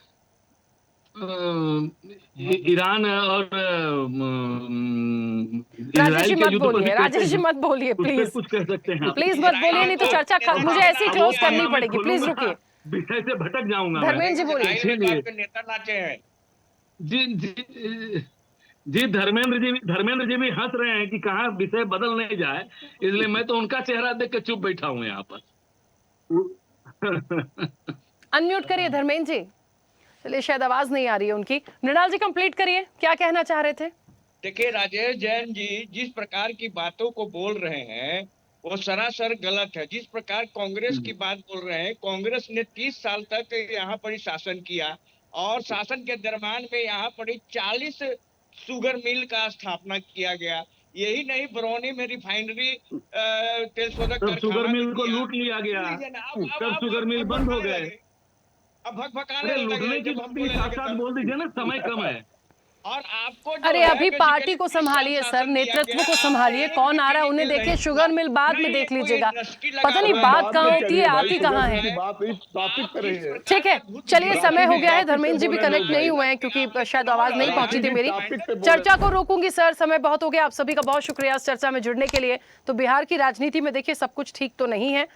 Speaker 6: ईरान और
Speaker 1: राजेश जी
Speaker 6: इजराइल के
Speaker 1: मत
Speaker 6: युद्ध पर भी
Speaker 1: बोलिए,
Speaker 6: कहते
Speaker 1: राजेश जी
Speaker 6: हैं,
Speaker 1: मत बोलिए
Speaker 6: उस पर
Speaker 1: प्लीज।
Speaker 6: कुछ कह सकते हैं आप।
Speaker 1: प्लीज मत बोलिए, नहीं तो चर्चा मुझे ऐसे ही क्लोज करनी पड़ेगी। प्लीज रुकिए।
Speaker 6: विषय से भटक जाऊंगा
Speaker 1: धर्मेंद्र जी बोलिए।
Speaker 5: इजराइल में तो आपके नेता नाचे हैं।
Speaker 6: जी धर्मेंद्र जी भी हंस रहे हैं कि कहाँ विषय बदल नहीं जाए, इसलिए मैं तो उनका चेहरा देख के चुप बैठा हूँ यहाँ पर।
Speaker 1: अनम्यूट करिए धर्मेंद्र जी। चलिए शायद आवाज नहीं आ रही है उनकी। मृणाल जी कंप्लीट करिए, क्या कहना चाह रहे थे?
Speaker 5: देखिए राजेश जैन जी जिस प्रकार की बातों को बोल रहे हैं वो सरासर गलत है। जिस प्रकार कांग्रेस की बात बोल रहे हैं, कांग्रेस ने 30 साल तक यहाँ पर ही शासन किया और शासन के दरम्यान में यहाँ पर ही 40 शुगर मिल का स्थापना किया गया। यही नहीं, बरौनी में रिफाइनरी तेल शोधक
Speaker 6: तब शुगर
Speaker 5: कारखाना
Speaker 6: मिल को
Speaker 5: किया।
Speaker 6: लूट लिया गया, तब शुगर मिल बंद हो गए।
Speaker 5: अब भगभगाने
Speaker 6: अरे
Speaker 5: लगे
Speaker 6: लूटने की
Speaker 5: जब हम
Speaker 6: भी
Speaker 5: बोले
Speaker 6: साथ
Speaker 5: लगे
Speaker 6: साथ
Speaker 5: तब।
Speaker 6: बोल दीजिए ना, समय कम है।
Speaker 5: और आपको जो
Speaker 1: अरे
Speaker 5: है
Speaker 1: अभी पार्टी
Speaker 5: basically
Speaker 1: को
Speaker 5: 30 साल
Speaker 1: संभालिए सर,
Speaker 5: शासन दिया
Speaker 1: नेतृत्व
Speaker 5: गया।
Speaker 1: को संभालिए।
Speaker 5: आप
Speaker 1: कौन आ रहा है
Speaker 5: एक
Speaker 1: उन्हें
Speaker 5: भी
Speaker 1: देखिए,
Speaker 5: नहीं-
Speaker 1: शुगर मिल बाद में
Speaker 5: नहीं,
Speaker 1: देख
Speaker 5: कोई
Speaker 1: लीजिएगा।
Speaker 5: नस्की लगा
Speaker 1: पता नहीं
Speaker 5: हुआ है।
Speaker 1: बात कहाँ होती है, आती कहाँ है। ठीक है, चलिए समय हो गया है। धर्मेंद्र जी भी कनेक्ट नहीं हुए हैं क्योंकि शायद आवाज नहीं पहुंची थी मेरी। चर्चा को रोकूंगी सर, समय बहुत हो गया। आप सभी का बहुत शुक्रिया इस चर्चा में जुड़ने के लिए। तो बिहार की राजनीति में देखिए सब कुछ ठीक तो नहीं है।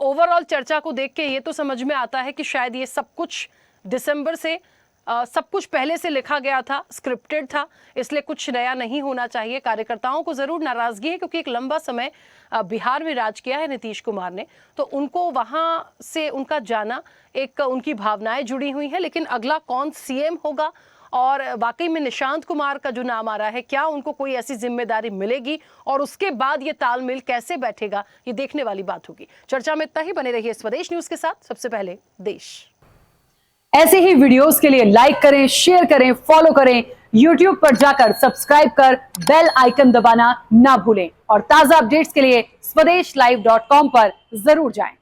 Speaker 1: ओवरऑल चर्चा को देख के ये तो समझ में आता है कि शायद ये सब कुछ दिसंबर से सब कुछ पहले से लिखा गया था, स्क्रिप्टेड था, इसलिए कुछ नया नहीं होना चाहिए। कार्यकर्ताओं को जरूर नाराजगी है क्योंकि एक लंबा समय बिहार में राज किया है नीतीश कुमार ने, तो उनको वहां से उनका जाना, एक उनकी भावनाएं जुड़ी हुई हैं। लेकिन अगला कौन सीएम होगा और वाकई में निशांत कुमार का जो नाम आ रहा है, क्या उनको कोई ऐसी जिम्मेदारी मिलेगी और उसके बाद ये तालमेल कैसे बैठेगा, ये देखने वाली बात होगी। चर्चा में इतना ही। बने रहिए स्वदेश न्यूज के साथ। सबसे पहले देश।
Speaker 7: ऐसे ही वीडियोस के लिए लाइक करें, शेयर करें, फॉलो करें। YouTube पर जाकर सब्सक्राइब कर बेल आइकन दबाना ना भूलें और ताजा अपडेट्स के लिए स्वदेशलाइव.com पर जरूर जाएं।